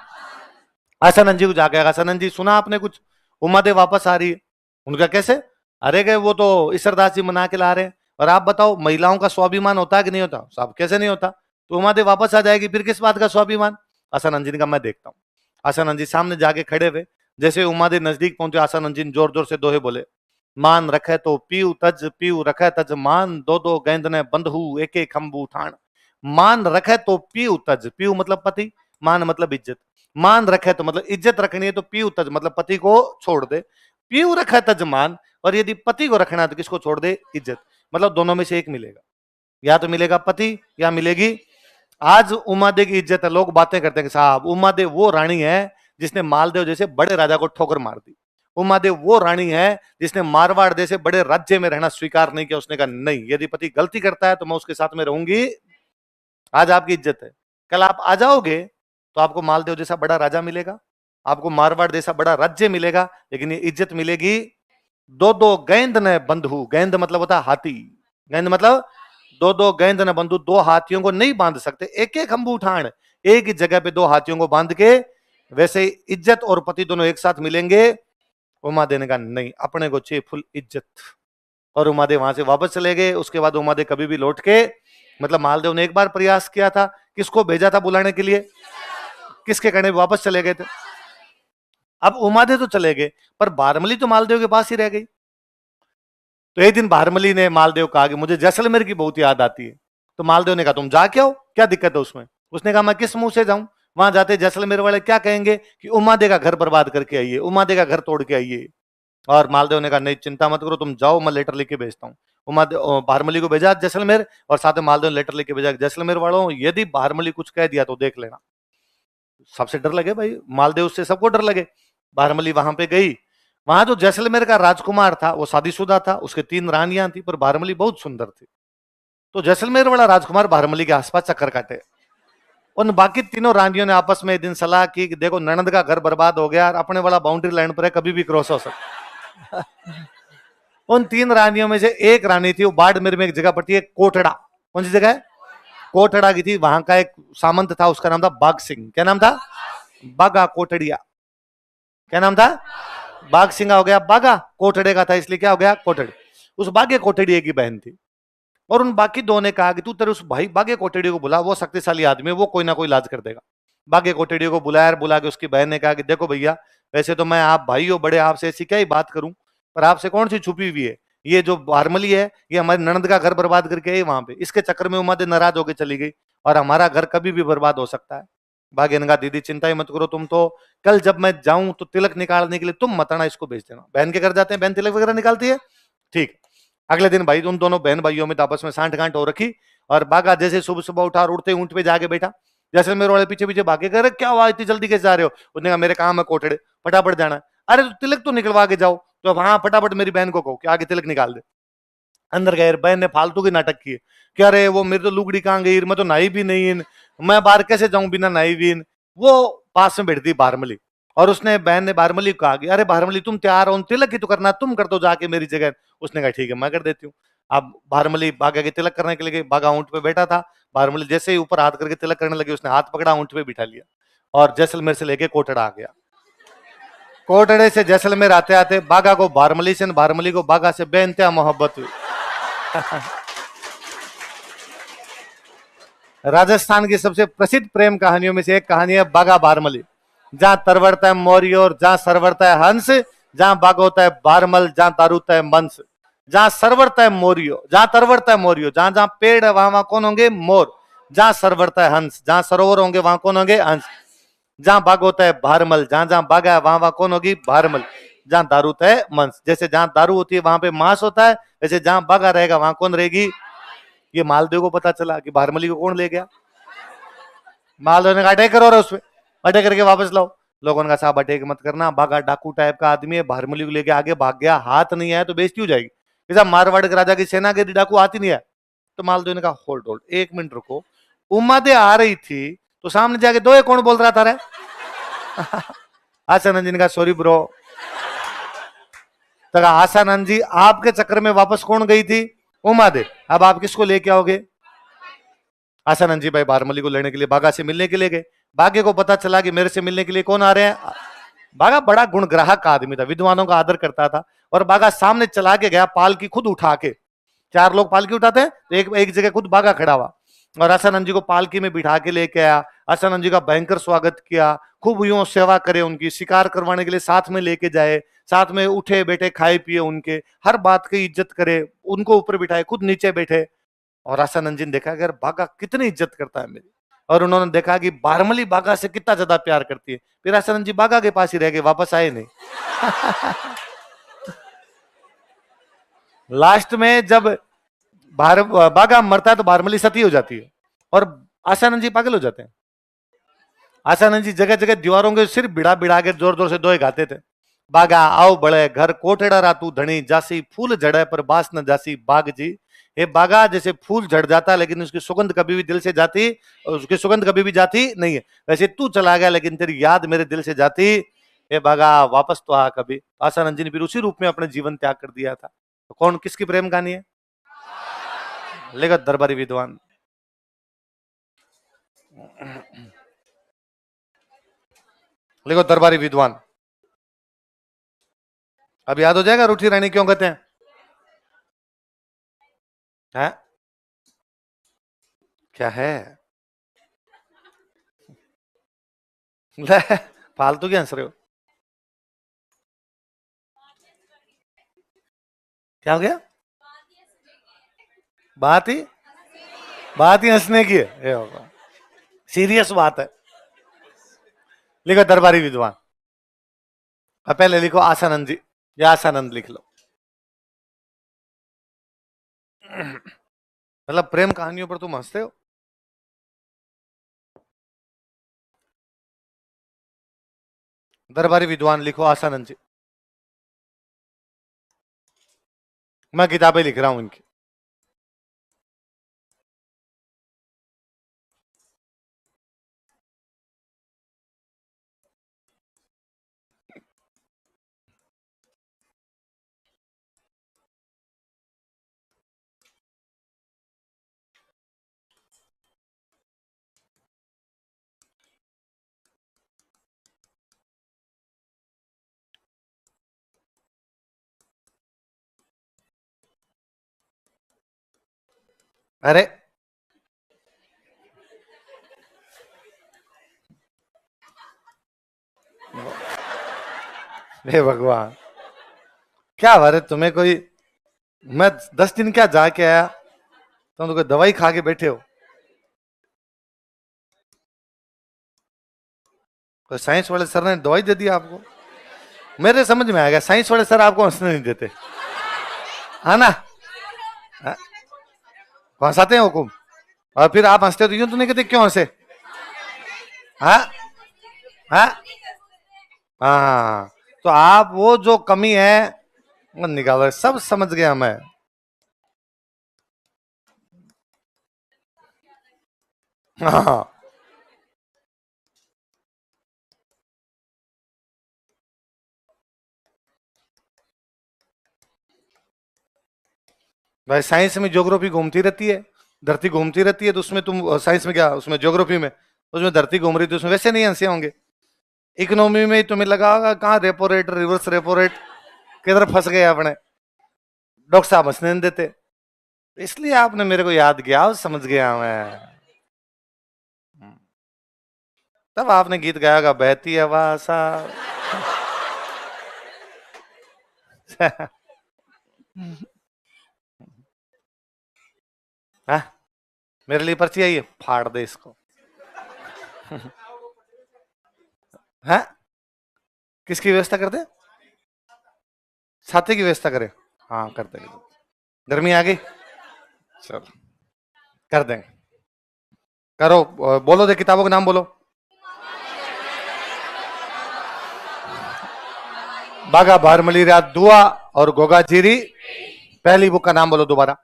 आसानंद जी को जाके, आसानंद जी सुना आपने कुछ, उम्मादे वापस आ रही है? उनका कैसे? अरे गए वो तो ईसरदास जी मना के ला रहे हैं, और आप बताओ महिलाओं का स्वाभिमान होता है कि नहीं होता? साहब कैसे नहीं होता? तो उम्मादे वापस आ जाएगी, फिर किस बात का स्वाभिमान? आसानंद जी ने कहा मैं देखता हूँ। आसानंद जी सामने जाके खड़े हुए, जैसे उम्मादे नजदीक पहुंचे, आसानंद जी जोर जोर से दोहे बोले, मान रखे तो पीऊ तज, पीऊ रखे तज मान, दो दो गेंद ने बंधु एक एक खंबू ठाण। मान रखे तो पीऊ तज, पीऊ मतलब पति, मान मतलब इज्जत, मान रखे तो मतलब इज्जत रखनी है, तो पीऊ तज मतलब पति को छोड़ दे, पीऊ रखे तज मान, और यदि पति को रखना है तो किसको छोड़ दे? इज्जत। मतलब दोनों में से एक मिलेगा, या तो मिलेगा पति या मिलेगी। आज उमादेव की इज्जत है, लोग बातें करते हैं कि साहब उमादेव वो रानी है जिसने मालदेव जैसे बड़े राजा को ठोकर मार दी, उमादेव वो रानी है जिसने मारवाड़ जैसे बड़े राज्य में रहना स्वीकार नहीं किया, उसने कहा नहीं, यदि पति गलती करता है तो मैं उसके साथ में रहूंगी। आज आपकी इज्जत है, कल आप आ जाओगे तो आपको मालदेव जैसा बड़ा राजा मिलेगा, आपको मारवाड़ जैसा बड़ा राज्य मिलेगा, लेकिन ये इज्जत मिलेगी दो दो गेंद न बंधु। गेंद मतलब होता है हाथी, गेंद मतलब दो दो गेंद न बंधु, दो हाथियों को नहीं बांध सकते, एक एक खंभू उठान, एक ही जगह पे दो हाथियों को बांध के, वैसे इज्जत और पति दोनों एक साथ मिलेंगे। उमा देने का नहीं, अपने को चाहिए फुल इज्जत। और उमादेव वहां से वापस चले गए। उसके बाद उमादेव कभी भी लौट के, मतलब मालदेव ने एक बार प्रयास किया था, किसको भेजा था बुलाने के लिए, किसके कहने वापस चले गए थे। अब उमादेव तो चले गए, पर बारमली तो मालदेव के पास ही रह गई। तो एक दिन बारमली ने मालदेव कहा कि मुझे जैसलमेर की बहुत याद आती है। तो मालदेव ने कहा तुम जा के आओ, क्या दिक्कत है उसमें। उसने कहा मैं किस मुंह से जाऊं, वहां जाते जैसलमेर वाले क्या कहेंगे कि उमादेव का घर बर्बाद करके आइए, उमादेव का घर तोड़ के आइए। और मालदेव ने कहा नहीं चिंता मत करो, तुम जाओ, मैं लेटर लेके भेजता हूँ। उमादेव बारमली को भेजा जैसलमेर, और साथ में मालदेव ने लेटर लेके भेजा जैसलमेर वालों, यदि बारमली कुछ कह दिया तो देख लेना। सबसे डर लगे भाई, मालदेव से सबको डर लगे। बारमली वहां पे गई। वहां जो जैसलमेर का राजकुमार था वो शादीशुदा था, उसके 3 रानियां थी, पर बारमली बहुत सुंदर थी। तो जैसलमेर वाला राजकुमार बारमली के आसपास चक्कर काटे। उन बाकी तीनों रानियों ने आपस में एक दिन सलाह की कि देखो ननद का घर बर्बाद हो गया और अपने वाला बाउंड्री लाइन पर है, कभी भी क्रॉस हो सकता। उन 3 रानियों में से एक रानी थी, वो बाड़मेर में एक जगह पड़ती है कोटड़ा। कौन सी जगह है, कोटड़ा की थी। वहां का एक सामंत था, उसका नाम था बाघ सिंह। क्या नाम था, बागा कोटड़िया। क्या नाम था, बाघ सिंह हो गया बागा, कोटड़े का था इसलिए क्या हो गया कोटड़े। उस बागे कोटड़िए की बहन थी। और उन बाकी दो ने कहा कि तू तेरे उस भाई बागे कोटड़िए को बुला, वो शक्तिशाली आदमी है, वो कोई ना कोई इलाज कर देगा। बागे कोटड़िए को बुलाया, बुला के उसकी बहन ने कहा कि देखो भैया, वैसे तो मैं आप भाई हो बड़े, आपसे ऐसी क्या ही बात करूं, पर आपसे कौन सी छुपी हुई है। ये जो बारमली है ये हमारी ननद का घर बर्बाद करके आई वहां पे, इसके चक्कर में उमा दे नाराज होकर चली गई, और हमारा घर कभी भी बर्बाद हो सकता है। भाग्य ने कहा दीदी चिंता ही मत करो, तुम तो कल जब मैं जाऊं तो तिलक निकालने के लिए तुम मत आना, इसको भेज देना। बहन के घर जाते हैं, बहन तिलक वगैरह निकालती है, ठीक। अगले दिन भाई उन दोनों बहन भाइयों में तो आपस में सांठ गांठ हो रखी। और बागा जैसे सुबह सुबह उठा और उठते ऊंट पे जाके बैठा। जैसे मेरे वाले पीछे पीछे भागे, कह रहे क्या हुआ इतनी जल्दी कैसे जा रहे हो। उसने कहा मेरे काम है कोटड़े, फटाफट जाना है। अरे तो तिलक तो निकलवा के जाओ। तो हाँ फटाफट मेरी बहन को कहो कि आगे तिलक निकाल दे। अंदर गए, बहन ने फालतू की नाटक किए, क्या रे वो मेरी तो लुगड़ी कहाँ गई, मैं तो नहाई भी नहीं इन, मैं बाहर कैसे जाऊं बिना नहाई भी इन। वो पास में बैठती बारमली, और उसने बहन ने बारमली को कहा कि अरे बारमली तुम तैयार हो, तिलक ही तो करना, तुम कर दो जाके मेरी जगह। उसने कहा ठीक है मैं कर देती हूँ। अब बारमली बागा के तिलक करने के लिए, बागा ऊंट पे बैठा था। बारमली जैसे ही ऊपर हाथ करके तिलक करने लगी, उसने हाथ पकड़ा, ऊंट पे बिठा लिया, और जैसलमेर से लेके कोटड़ा आ गया। कोटड़े से जैसलमेर आते आते बागा को बारमली से, बारमली को बागा से बेइंतहा मोहब्बत हुई। राजस्थान की सबसे प्रसिद्ध प्रेम कहानियों में से एक कहानी है बागा बारमली, जहां तरवरता है मौर्य और जहां सरवरता है हंस, जहां बाग होता है बारमल, जहां तारुता है मंस, जहां सरवरता है मौर्य, जहां तरवरता है मौर्य, जहां जहां पेड़ है वहां वहां कौन होंगे मोर, जहां सरवरता है हंस, जहां सरोवर होंगे वहां कौन होंगे हंस, जहां बाग होता है भारमल, जहां जहां बागा है वहां वहां कौन होगी भारमल, जहां दारू होता है मंस। जैसे जहां दारू होती है वहां पे मांस होता है, वैसे जहां बागा रहेगा वहां कौन रहेगी। ये मालदेव को पता चला कि बारमली को कौन ले गया। मालदेव ने कहा अटैक करो, उस पर अटैक करके वापस लाओ। लोगों ने कहा साहब अटैक मत करना, बागा डाकू टाइप का आदमी है, बारमली को लेके आगे भाग गया, हाथ नहीं आया तो बेइज्जती हो जाएगी। जैसा मारवाड़ के राजा की सेना के डाकू हाथ ही नहीं आया। तो मालदेव ने कहा होल्ड होल्ड एक मिनट रुको, उम्मादे आ रही थी तो सामने जाके दो कौन बोल रहा था रे। आसानंद जी ने कहा सॉरी ब्रो। तो आसानंद जी आपके चक्कर में वापस कौन गई थी, उम्मादे, अब आप किसको लेके आओगे। आसानंद जी भाई बारमली को लेने के लिए बागा से मिलने के लिए गए। बागे को पता चला कि मेरे से मिलने के लिए कौन आ रहे हैं। बागा बड़ा गुणग्राहक आदमी था, विद्वानों का आदर करता था, और बागा सामने चला के गया पालकी खुद उठा के। 4 लोग पालकी उठाते हैं तो एक जगह खुद बागा खड़ा हुआ, और आसानंद जी को पालकी में बिठा के लेके आया। आसानंद जी का भयंकर स्वागत किया, खूब यूं सेवा करे, उनकी शिकार करवाने के लिए साथ में लेके जाए, साथ में उठे बैठे खाए पिए, उनके हर बात की इज्जत करे, उनको ऊपर बिठाए खुद नीचे बैठे। और आसानंद जी ने देखा कि बागा कितनी इज्जत करता है मेरी, और उन्होंने देखा कि बारमली बागा से कितना ज्यादा प्यार करती है। फिर आसानंद जी बागा के पास ही रह गए, वापस आए नहीं। लास्ट में जब बागा मरता है तो बारमली सती हो जाती है, और आसानंद जी पागल हो जाते हैं। आसानंद जी जगह जगह दीवारों के सिर्फ बिड़ा बिड़ा के जोर जोर से दोहे गाते थे। बागा आओ बड़े घर कोटड़ा रातू धनी, जासी फूल जड़े पर बास न जासी बाग जी, ये बागा जैसे फूल झड़ जाता लेकिन उसकी सुगंध कभी भी दिल से जाती, उसकी सुगंध कभी भी जाती नहीं है, वैसे तू चला गया लेकिन तेरी याद मेरे दिल से जाती। ये बागा वापस तो आ कभी। आसानंद जी ने फिर उसी रूप में अपने जीवन त्याग कर दिया था। तो कौन किसकी प्रेम कहानी है? लेगा दरबारी विद्वान। लिखो दरबारी विद्वान। अब याद हो जाएगा रूठी रानी क्यों कहते हैं? है? क्या है? ले, फालतू क्या हंस रहे हो? क्या हो गया? बात ही बात ही हंसने की है, सीरियस बात है। लिखो दरबारी विद्वान। अब पहले लिखो आसानंद जी, या आसानंद लिख लो। मतलब प्रेम कहानियों पर तुम हंसते हो? दरबारी विद्वान लिखो आसानंद जी। मैं किताबें लिख रहा हूं इनकी। अरे हे भगवान, क्या बात तुम्हें कोई, मैं 10 दिन क्या जाके आया, तुम तो कोई दवाई खा के बैठे हो? कोई साइंस वाले सर ने दवाई दे दी आपको? मेरे समझ में आ गया, साइंस वाले सर आपको हंसने नहीं देते, है ना? हाँ? हंसाते हैं हुकुम, और फिर आप हंसते हो तो यूं तो नहीं कहते क्यों हंसे? हाँ हाँ हाँ। तो आप वो जो कमी है वो निकालो, सब समझ गया मैं। हाँ भाई, साइंस में ज्योग्राफी घूमती रहती है, धरती घूमती रहती है, तो उसमें तुम साइंस में क्या, उसमें ज्योग्राफी में उसमें धरती घूम रही थी, उसमें वैसे नहीं हंसे होंगे। इकोनॉमी में तुम्हें लगा होगा कहाँ repo rate reverse repo rate, किधर फंस गए अपने, डॉक्टर साहब हंसने नहीं देते, इसलिए आपने मेरे को याद किया और समझ गया मैं। तब आपने गीत गाया होगा, बहती हवा सा। हाँ? मेरे लिए पर्ची आई है, फाड़ दे इसको। हाँ? किसकी व्यवस्था कर दे? छाते की व्यवस्था करें? हाँ कर देंगे। गर्मी आ गई, चलो कर देंगे। करो, बोलो दे किताबों के नाम बोलो। बागा भारमली रात दुआ और गोगा जीरी। पहली बुक का नाम बोलो दोबारा।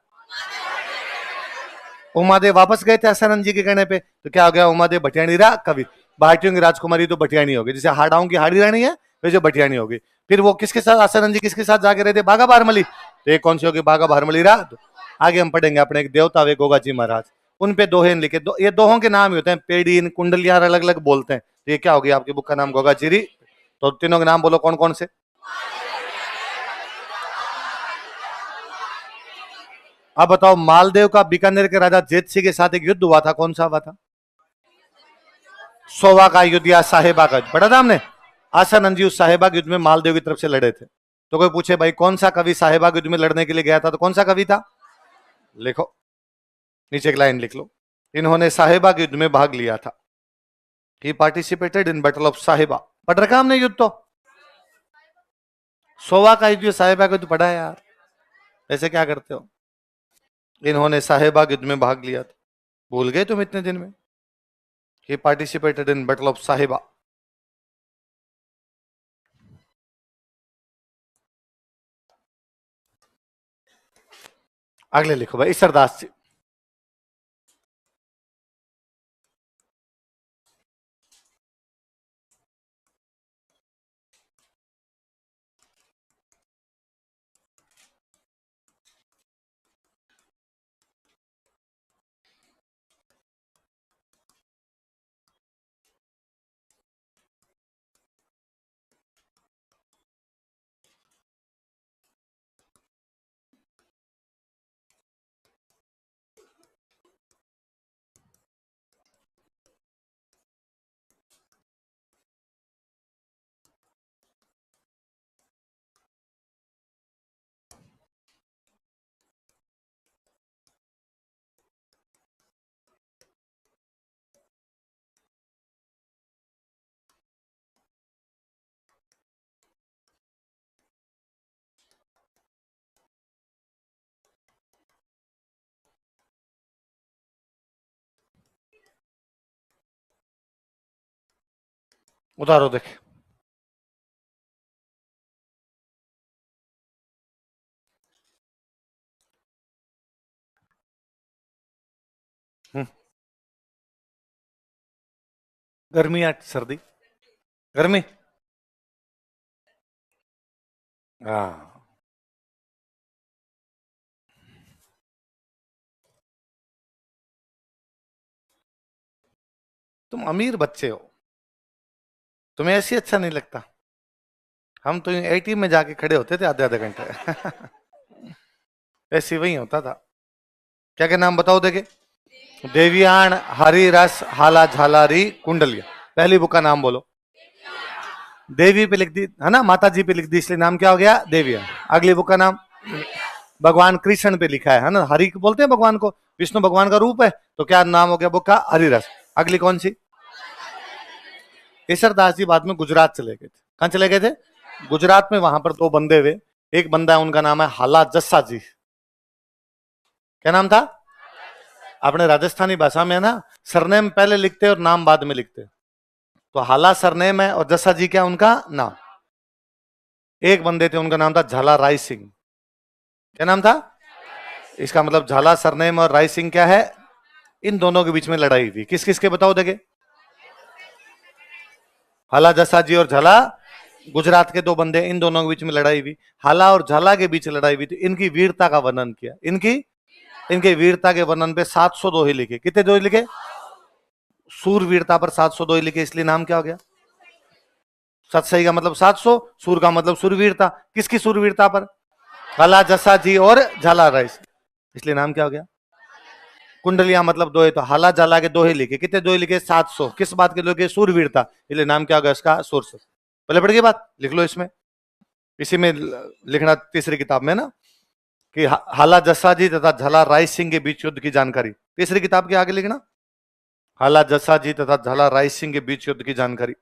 उमादेव वापस गए थे आसानंद जी के कहने पे, तो क्या हो गया? उमादेव भटियाणी रहा कवि, भारतीयों की राजकुमारी तो भटियाणी होगी, जैसे हाड़ाओं की हाड़ी रानी है वैसे भटियाणी होगी। फिर वो किसके साथ, आसानंद जी किसके साथ जाके रहे थे? बागा भारमली। तो एक कौन सी होगी? बागा भारमली रात। आगे हम पढ़ेंगे अपने एक देवता वे गोगा जी महाराज, उन पे दोहे लिखे, ये दोहों के नाम ही होते हैं, पेड़ीन कुंडलियां अलग अलग बोलते हैं। तो ये क्या होगी आपकी बुक का नाम? गोगा जीरी। तो तीनों के नाम बोलो कौन कौन से। अब बताओ, मालदेव का बीकानेर के राजा जेत सिंह के साथ एक युद्ध हुआ था, कौन सा हुआ था? सोवा का युद्ध या साहेबा का युद्ध, पढ़ा था हमने? आसानंद जी उस साहेबा के युद्ध में मालदेव की तरफ से लड़े थे। तो कोई पूछे भाई कौन सा कवि साहेबा के युद्ध में लड़ने के लिए गया था, तो कौन सा कवि था? लिखो, नीचे एक लाइन लिख लो। इन्होंने साहेबा के युद्ध में भाग लिया था। ही पार्टिसिपेटेड इन बैटल ऑफ साहेबा। पढ़ रखा हमने युद्ध तो। सोवा का युद्ध साहेबा का युद्ध पढ़ा है यार, ऐसे क्या करते हो? इन्होंने साहेबा के युद्ध में भाग लिया था, भूल गए तुम इतने दिन में? ही पार्टिसिपेटेड इन बैटल ऑफ साहेबा। अगले लिखो भाई, ईश्वरदास जी। उतारो देख। हम्म, गर्मी या सर्दी? गर्मी। हाँ, तुम अमीर बच्चे हो, तुम्हें ऐसी अच्छा नहीं लगता। हम तो एटीएम में जाके खड़े होते थे आधे आधे घंटे। ऐसी वही होता था। क्या क्या नाम बताओ देखे? देवियान, हरी रस, हाला झालारी, कुंडलिया। पहली बुक का नाम बोलो। देवी पे लिख दी है ना, माता जी पे लिख दी, इसलिए नाम क्या हो गया? देवियान। अगली बुक का नाम भगवान कृष्ण पे लिखा है ना, हरि को बोलते हैं भगवान को, विष्णु भगवान का रूप है, तो क्या नाम हो गया बुक का? हरि रस। अगली कौन सी? केसरदास जी बाद में गुजरात चले गए थे। कहां चले गए थे? गुजरात में। वहां पर दो बंदे हुए। एक बंदा है, उनका नाम है हाला जस्सा जी। क्या नाम था? अपने राजस्थानी भाषा में ना, सरनेम पहले लिखते और नाम बाद में लिखते। तो हाला सरनेम है और जस्सा जी क्या उनका नाम। एक बंदे थे, उनका नाम था झाला राय सिंह। क्या नाम था? इसका मतलब झाला सरनेम और राय सिंह क्या है? इन दोनों के बीच में लड़ाई हुई। किस किस के बताओ देखे? हाला जस्सा जी और झाला, गुजरात के दो बंदे, इन दोनों के बीच में लड़ाई हुई। हाला और झाला के बीच लड़ाई हुई थी। इनकी वीरता का वर्णन किया। इनकी इनके वीरता के वर्णन पे 700 दोहे लिखे। कितने दोहे लिखे? सूरवीरता पर 700 दोहे लिखे, इसलिए नाम क्या हो गया? सतसई का मतलब 700, सूर का मतलब सूरवीरता। किसकी सूरवीरता पर? हाला जस्सा जी और झाला राइस, इसलिए नाम क्या हो गया? कुंडलिया मतलब दोहे, तो हाला झाला के दोहे लिखे। कितने दोहे लिखे? 700। किस बात के लिखे? सूरवीरता, इसलिए नाम क्या हो गया इसका? सूर। पहले पढ़ के बात लिख लो इसमें, इसी में लिखना तीसरी किताब में ना, कि हाला जस्सा जी तथा झाला राय सिंह के बीच युद्ध की जानकारी। तीसरी किताब के आगे लिखना, हाला जस्सा जी तथा झाला राय सिंह के बीच युद्ध की जानकारी।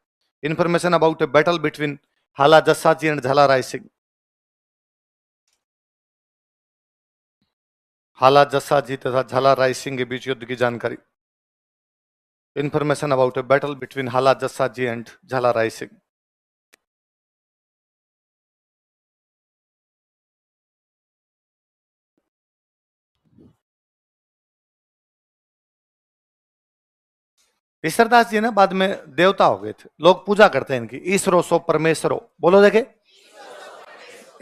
Information about a battle between हाला जस्सा जी एंड झाला राय सिंह। हाला जस्सा जी तथा झाला राय सिंह के बीच युद्ध की जानकारी। Information about a battle between हाला जस्सा जी एंड झाला राय सिंह। ईश्वरदास जी ना बाद में देवता हो गए थे। लोग पूजा करते हैं इनकी, ईश्वरो सो परमेश्वरो, बोलो देखे।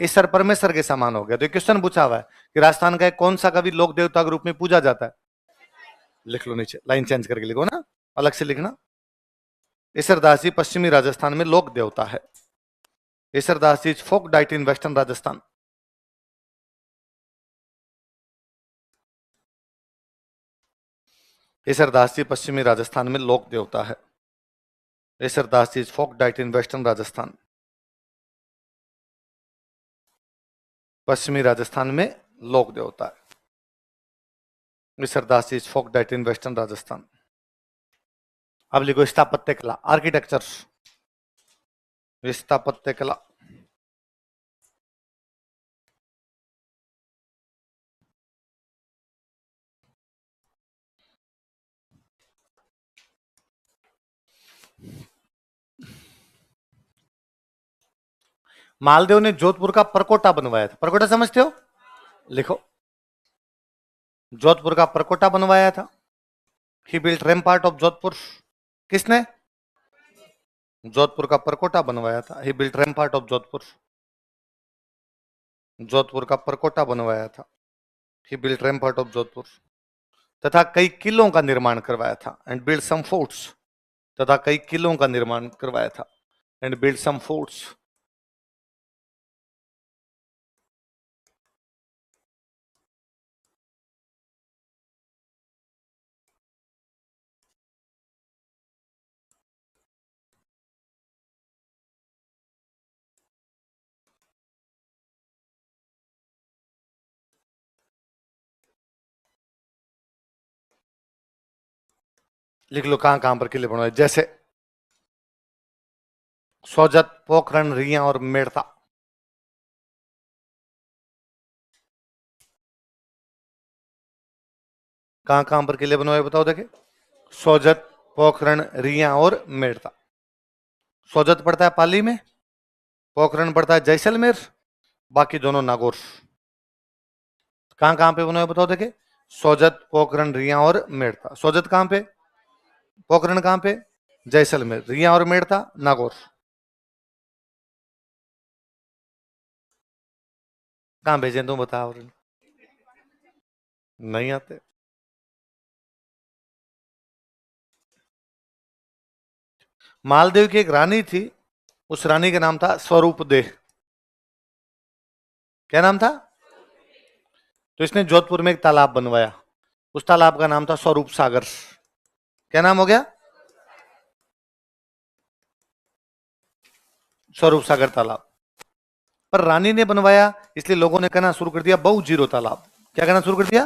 ईश्वर परमेश्वर के समान हो गया। तो क्वेश्चन पूछा हुआ है कि राजस्थान का कौन सा कवि लोक देवता के रूप में पूजा जाता है? लिख लो नीचे, लाइन चेंज करके लिखो ना, अलग से लिखना। ईश्वरदास जी पश्चिमी राजस्थान में लोक देवता है। Ishwardas ji folk deity in western Rajasthan. Ishwardas ji पश्चिमी राजस्थान में लोक देवता है। Ishwardas ji folk deity in western Rajasthan. पश्चिमी राजस्थान में लोक देवता है। Ishwardas ji folk deity in western Rajasthan. अब लिखो स्थापत्य कला, आर्किटेक्चर, स्थापत्य कला। मालदेव ने जोधपुर का परकोटा बनवाया था। परकोटा समझते हो? लिखो। जोधपुर का परकोटा बनवाया था। He built rampart of Jodhpur. किसने? जोधपुर का परकोटा बनवाया था। He built rampart of Jodhpur. Jodhpur का परकोटा बनवाया था। He built rampart of Jodhpur. तथा कई किलों का निर्माण करवाया था। And build some forts. तथा कई किलों का निर्माण करवाया था। And build some forts. लिख लो कहां कहां पर किले बनवाए। जैसे सोजत, पोखरण, रिया और मेड़ता। कहां कहां पर किले बनवाए बताओ देखे। सोजत, पोखरण, रिया और मेड़ता। सोजत पड़ता है पाली में, पोखरण पड़ता है जैसलमेर, बाकी दोनों नागौर। कहां कहां पे बनवाए बताओ देखे। सोजत, पोखरण, रिया और मेड़ता। सोजत कहां पे, पोखरण कहां पे, जैसलमेर, रिया और मेड़ता नागौर। कहां भेजे तुम बताओ। नहीं आते। मालदेव की एक रानी थी, उस रानी का नाम था स्वरूप देह। क्या नाम था? तो इसने जोधपुर में एक तालाब बनवाया, उस तालाब का नाम था स्वरूप सागर। क्या नाम हो गया? स्वरूप सागर तालाब। पर रानी ने बनवाया इसलिए लोगों ने कहना शुरू कर दिया बहु जीरो तालाब। क्या कहना शुरू कर दिया?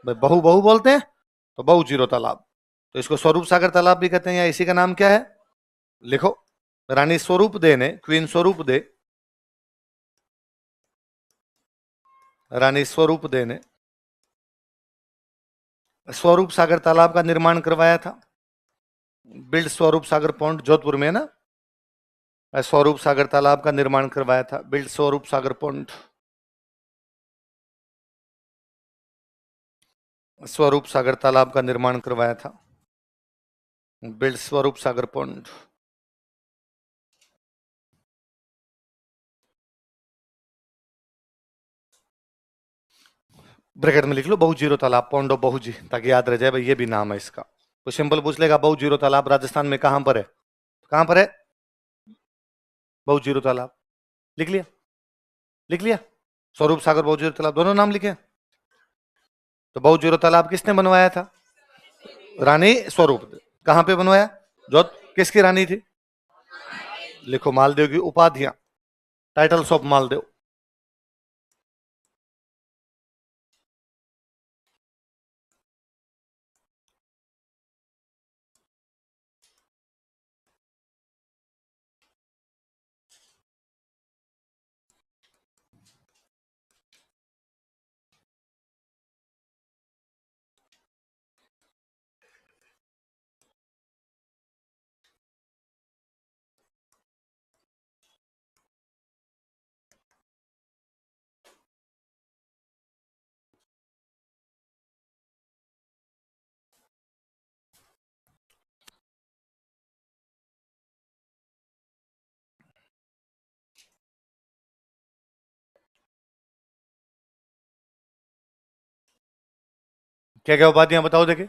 भाई बहु बहु बोलते हैं तो बहु जीरो तालाब। तो इसको स्वरूप सागर तालाब भी कहते हैं, या इसी का नाम क्या है? लिखो। रानी स्वरूप दे ने, क्वीन स्वरूप दे, रानी स्वरूप दे ने स्वरूप सागर तालाब का निर्माण करवाया था। बिल्ड स्वरूप सागर पॉन्ड, जोधपुर में ना, स्वरूप सागर तालाब का निर्माण करवाया था। Build Swaroop Sagar pond. स्वरूप सागर तालाब का निर्माण करवाया था। Build Swaroop Sagar pond. Bracket में लिख लो बहु जीरो तालाब, पॉन्ड ऑफ बहुजी, ताकि याद रह जाए भाई ये भी नाम है इसका। तो सिंपल पूछ लेगा बहु जीरो तालाब राजस्थान में कहां पर है? कहां पर है बहु जीरो तालाब? लिख लिया? लिख लिया? स्वरूप सागर, बहु जीरो तालाब दोनों नाम लिखे। तो बहु जीरो तालाब किसने बनवाया था? रानी स्वरूप। कहां पे बनवाया? जो किसकी रानी थी? लिखो मालदेव की उपाधियां, टाइटल्स ऑफ मालदेव। क्या क्या उपाधियां बताओ देखे।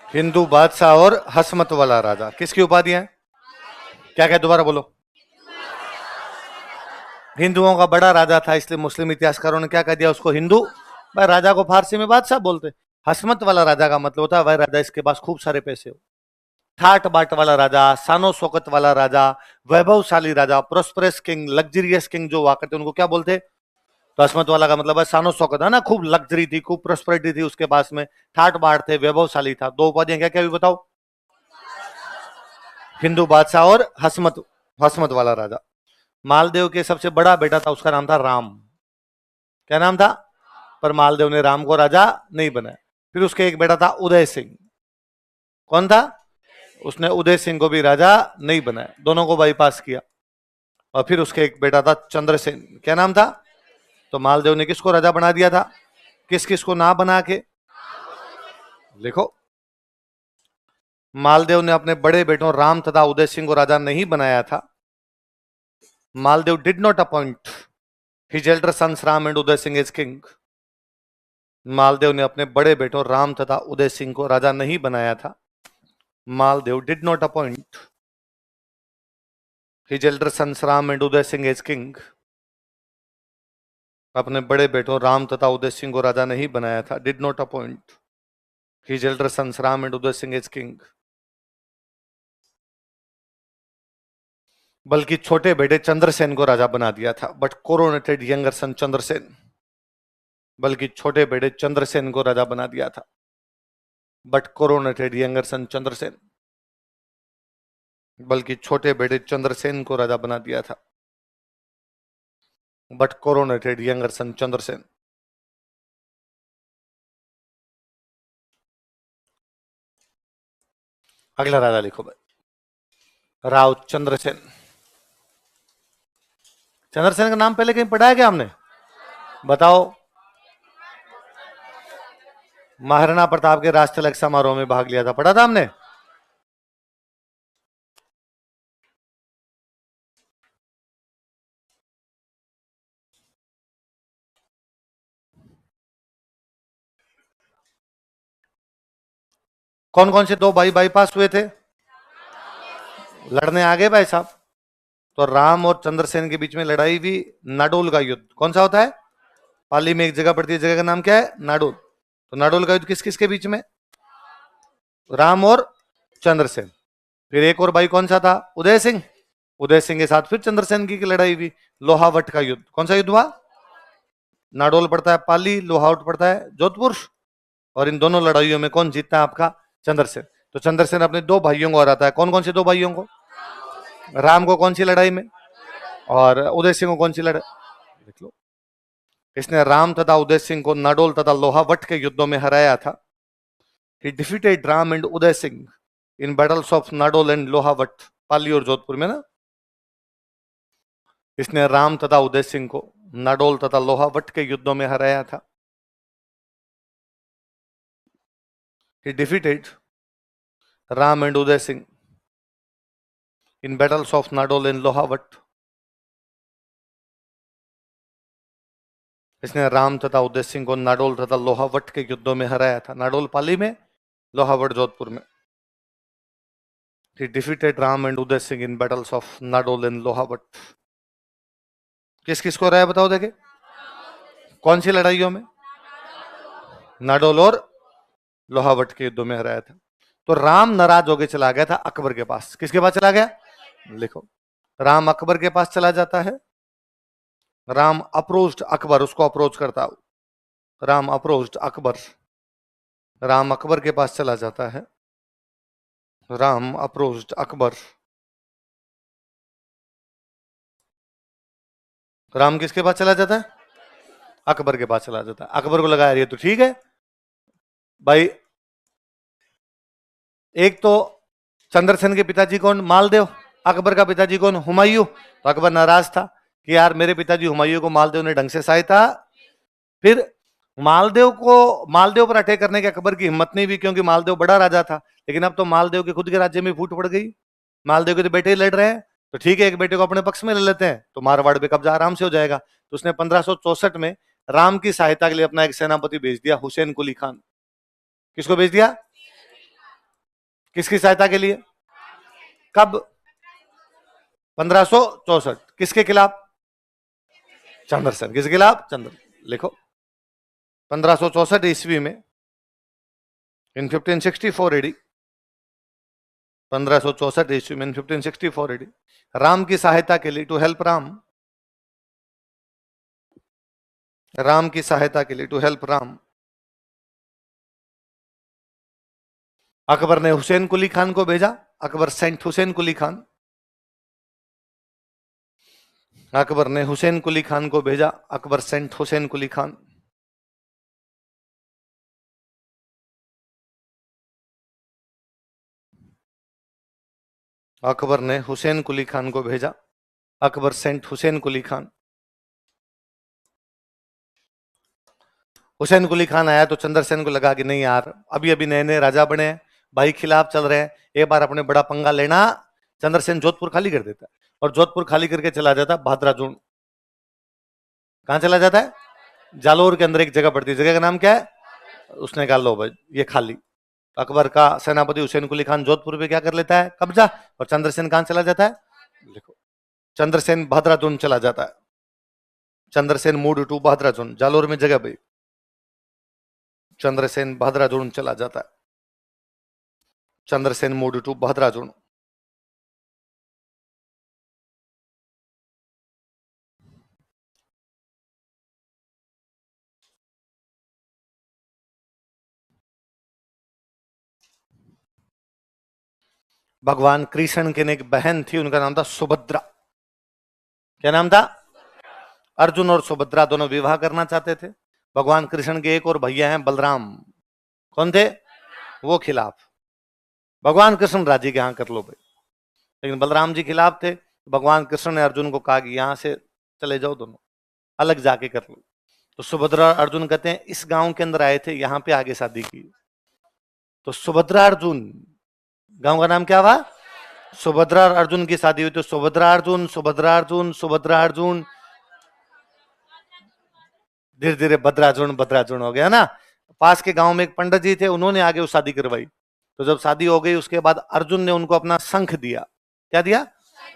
हिंदू बादशाह और हसमत वाला राजा, किसकी उपाधियां हैं? क्या क्या दोबारा बोलो। हिंदुओं का बड़ा राजा था, इसलिए मुस्लिम इतिहासकारों ने क्या कह दिया उसको? हिंदू। भाई राजा को फारसी में बादशाह बोलते। हसमत वाला राजा का मतलब होता है वह राजा इसके पास खूब सारे पैसे हो। ठाट बाट वाला राजा, सानो शौकत वाला राजा, वैभवशाली राजा, प्रोस्परस किंग, लग्जरियस किंग जो हुआ करते उनको क्या बोलते? तो हसमत वाला का मतलब है सानो शौकत है ना, खूब लग्जरी थी, खूब प्रोस्पेरिटी थी उसके पास में, ठाट बाट थे, वैभवशाली था। दो उपाधियां क्या क्या भी बताओ। हिंदू बादशाह और हसमत, हसमत वाला राजा। मालदेव के सबसे बड़ा बेटा था, उसका नाम था राम। क्या नाम था? पर मालदेव ने राम को राजा नहीं बनाया। फिर उसके एक बेटा था उदय सिंह। कौन था? उसने उदय सिंह को भी राजा नहीं बनाया, दोनों को बाईपास किया। और फिर उसके एक बेटा था चंद्रसेन। क्या नाम था? तो मालदेव ने किसको राजा बना दिया था? किस किस को ना बना के? लिखो। मालदेव ने अपने बड़े बेटों राम तथा उदय सिंह को राजा नहीं बनाया था। Maldev did not appoint his elder sons Ram and Uday Singh as king. Maldev ने अपने बड़े बेटों राम तथा उदय सिंह को राजा नहीं बनाया था। Maldev did not appoint his elder sons Ram and Uday Singh as king. अपने बड़े बेटों राम तथा उदय सिंह को राजा नहीं बनाया था। Did not appoint his elder sons Ram and Uday Singh as king. बल्कि छोटे बेटे चंद्रसेन को राजा बना दिया था। But coronated younger son Chandrasen. बल्कि छोटे बेटे चंद्रसेन को राजा बना दिया था। But coronated younger son Chandrasen. बल्कि छोटे बेटे चंद्रसेन को राजा बना दिया था। But coronated younger son Chandrasen. अगला राजा लिखो भाई। राव चंद्रसेन। चंद्रसेन का नाम पहले कहीं पढ़ा है क्या हमने? बताओ। महाराणा प्रताप के राष्ट्रतिलक समारोह में भाग लिया था, पढ़ा था हमने। कौन कौन से दो भाई बाईपास हुए थे? लड़ने आ गए भाई साहब। तो राम और चंद्रसेन के बीच में लड़ाई भी। नाडोल का युद्ध कौन सा होता है? पाली में एक जगह पड़ती है, जगह का नाम क्या है? नाडोल। तो नाडोल का युद्ध किस किस के बीच में? राम और चंद्रसेन। फिर एक और भाई कौन सा था? उदय सिंह। उदय सिंह के साथ फिर चंद्रसेन की लड़ाई भी। लोहावट का युद्ध कौन सा युद्ध हुआ? नाडोल पड़ता है पाली, लोहावट पड़ता है जोधपुर। और इन दोनों लड़ाइयों में कौन जीतता है आपका? चंद्रसेन। तो चंद्रसेन अपने दो भाइयों को हराता है। कौन कौन से दो भाइयों को? राम को कौन सी लड़ाई में? और उदय सिंह को कौन सी लड़ाई? देख लो। इसने राम तथा उदय सिंह को नाडोल तथा लोहावट के युद्धों में हराया था। He defeated Ram and Uday Singh in battles of Nadol and Lohawat, पाली और जोधपुर में ना। इसने राम तथा उदय सिंह को नाडोल तथा लोहावट के युद्धों में हराया था। He defeated Ram and Uday Singh in battles of Nadol and Lohawat. इसने राम तथा उदय सिंह को नाडोल तथा लोहावट के युद्धों में हराया था। नाडोल पाली में, लोहावट जोधपुर में। He defeated Ram and Uday Singh in battles of Nadol and Lohawat. किस किस को हराया बताओ देखे? कौन सी लड़ाइयों में? नाडोल और लोहावट के युद्धों में हराया था। तो राम नाराज होकर चला गया था अकबर के पास। किसके पास चला गया? लिखो। राम अकबर के पास चला जाता है। राम अप्रोच्ड अकबर, उसको अप्रोच करता। राम अप्रोच्ड अकबर। राम अकबर के पास चला जाता है। राम अप्रोच्ड अकबर। राम किसके पास चला जाता है? अकबर के पास चला जाता है। अकबर को लगा ये तो ठीक है भाई। एक तो चंद्रसेन के पिताजी कौन? मालदेव। अकबर का पिताजी कौन? हुमायूं। तो अकबर नाराज था कि यार मेरे पिताजी हुमायूं को मालदेव ने ढंग से सहायता। फिर मालदेव पर अटैक करने के अकबर की हिम्मत नहीं हुई, क्योंकि मालदेव बड़ा राजा था। लेकिन अब तो मालदेव के खुद के राज्य में फूट पड़ गई। मालदेव के तो बेटे ही लड़ रहे हैं, तो ठीक है एक बेटे को अपने पक्ष में ले लेते हैं, तो मारवाड़ पे कब्जा आराम से हो जाएगा। तो उसने 1564 में राम की सहायता के लिए अपना एक सेनापति भेज दिया, हुसैन कुली खान। किसको भेज दिया? किसकी सहायता के लिए? कब? 1564। किसके खिलाफ? चंद्रसेन। किसके खिलाफ? चंद्र। लिखो। 1564 ईस्वी में, इन 1564 एडी, 1564 ईस्वी में, 1564 एडी, राम की सहायता के लिए, टू हेल्प राम, राम की सहायता के लिए, टू हेल्प राम, अकबर ने हुसैन कुली खान को भेजा। अकबर सेंट हुसैन कुली खान। अकबर ने हुसैन कुली खान को भेजा। अकबर सेंट हुसैन कुली खान। अकबर ने हुसैन कुली खान को भेजा। अकबर सेंट हुसैन कुली खान। हुसैन कुली खान आया तो चंद्रसेन को लगा कि नहीं यार, अभी अभी नए नए राजा बने हैं, भाई खिलाफ चल रहे हैं, एक बार अपने बड़ा पंगा लेना। चंद्रसेन जोधपुर खाली कर देता है और जोधपुर खाली करके चला जाता है भाद्राजून। कहां चला जाता है? जालोर के अंदर एक जगह पड़ती है, जगह का नाम क्या है? उसने कहा लो भाई ये खाली। अकबर का सेनापति हुसैन कुली खान जोधपुर पे क्या कर लेता है? कब्जा। और चंद्रसेन कहां चला जाता है? लिखो, चंद्रसेन भाद्राजून चला जाता है। चंद्रसेन मूड टू भाद्राजून, जालोर में जगह भाई। चंद्रसेन भाद्राजून चला जाता है। Chandrasen moved to Bhadrajun. भगवान कृष्ण के एक बहन थी, उनका नाम था सुभद्रा। क्या नाम था? अर्जुन और सुभद्रा दोनों विवाह करना चाहते थे। भगवान कृष्ण के एक और भैया हैं बलराम। कौन थे? वो खिलाफ। भगवान कृष्ण राजी के यहां कर लो भाई, लेकिन बलराम जी खिलाफ थे। भगवान कृष्ण ने अर्जुन को कहा कि यहां से चले जाओ, दोनों अलग जाके कर लो। तो सुभद्रा और अर्जुन कहते हैं इस गांव के अंदर आए थे, यहां पे आगे शादी की। तो सुभद्रा अर्जुन, गांव का नाम क्या हुआ? सुभद्रा और अर्जुन की शादी हुई। तो सुभद्रा अर्जुन, सुभद्रा अर्जुन, सुभद्रा अर्जुन, धीरे धीरे भद्रार्जुन भद्रार्जुन हो गया ना। पास के गांव में एक पंडित जी थे, उन्होंने आगे वो शादी करवाई। तो जब शादी हो गई उसके बाद अर्जुन ने उनको अपना शंख दिया। क्या दिया?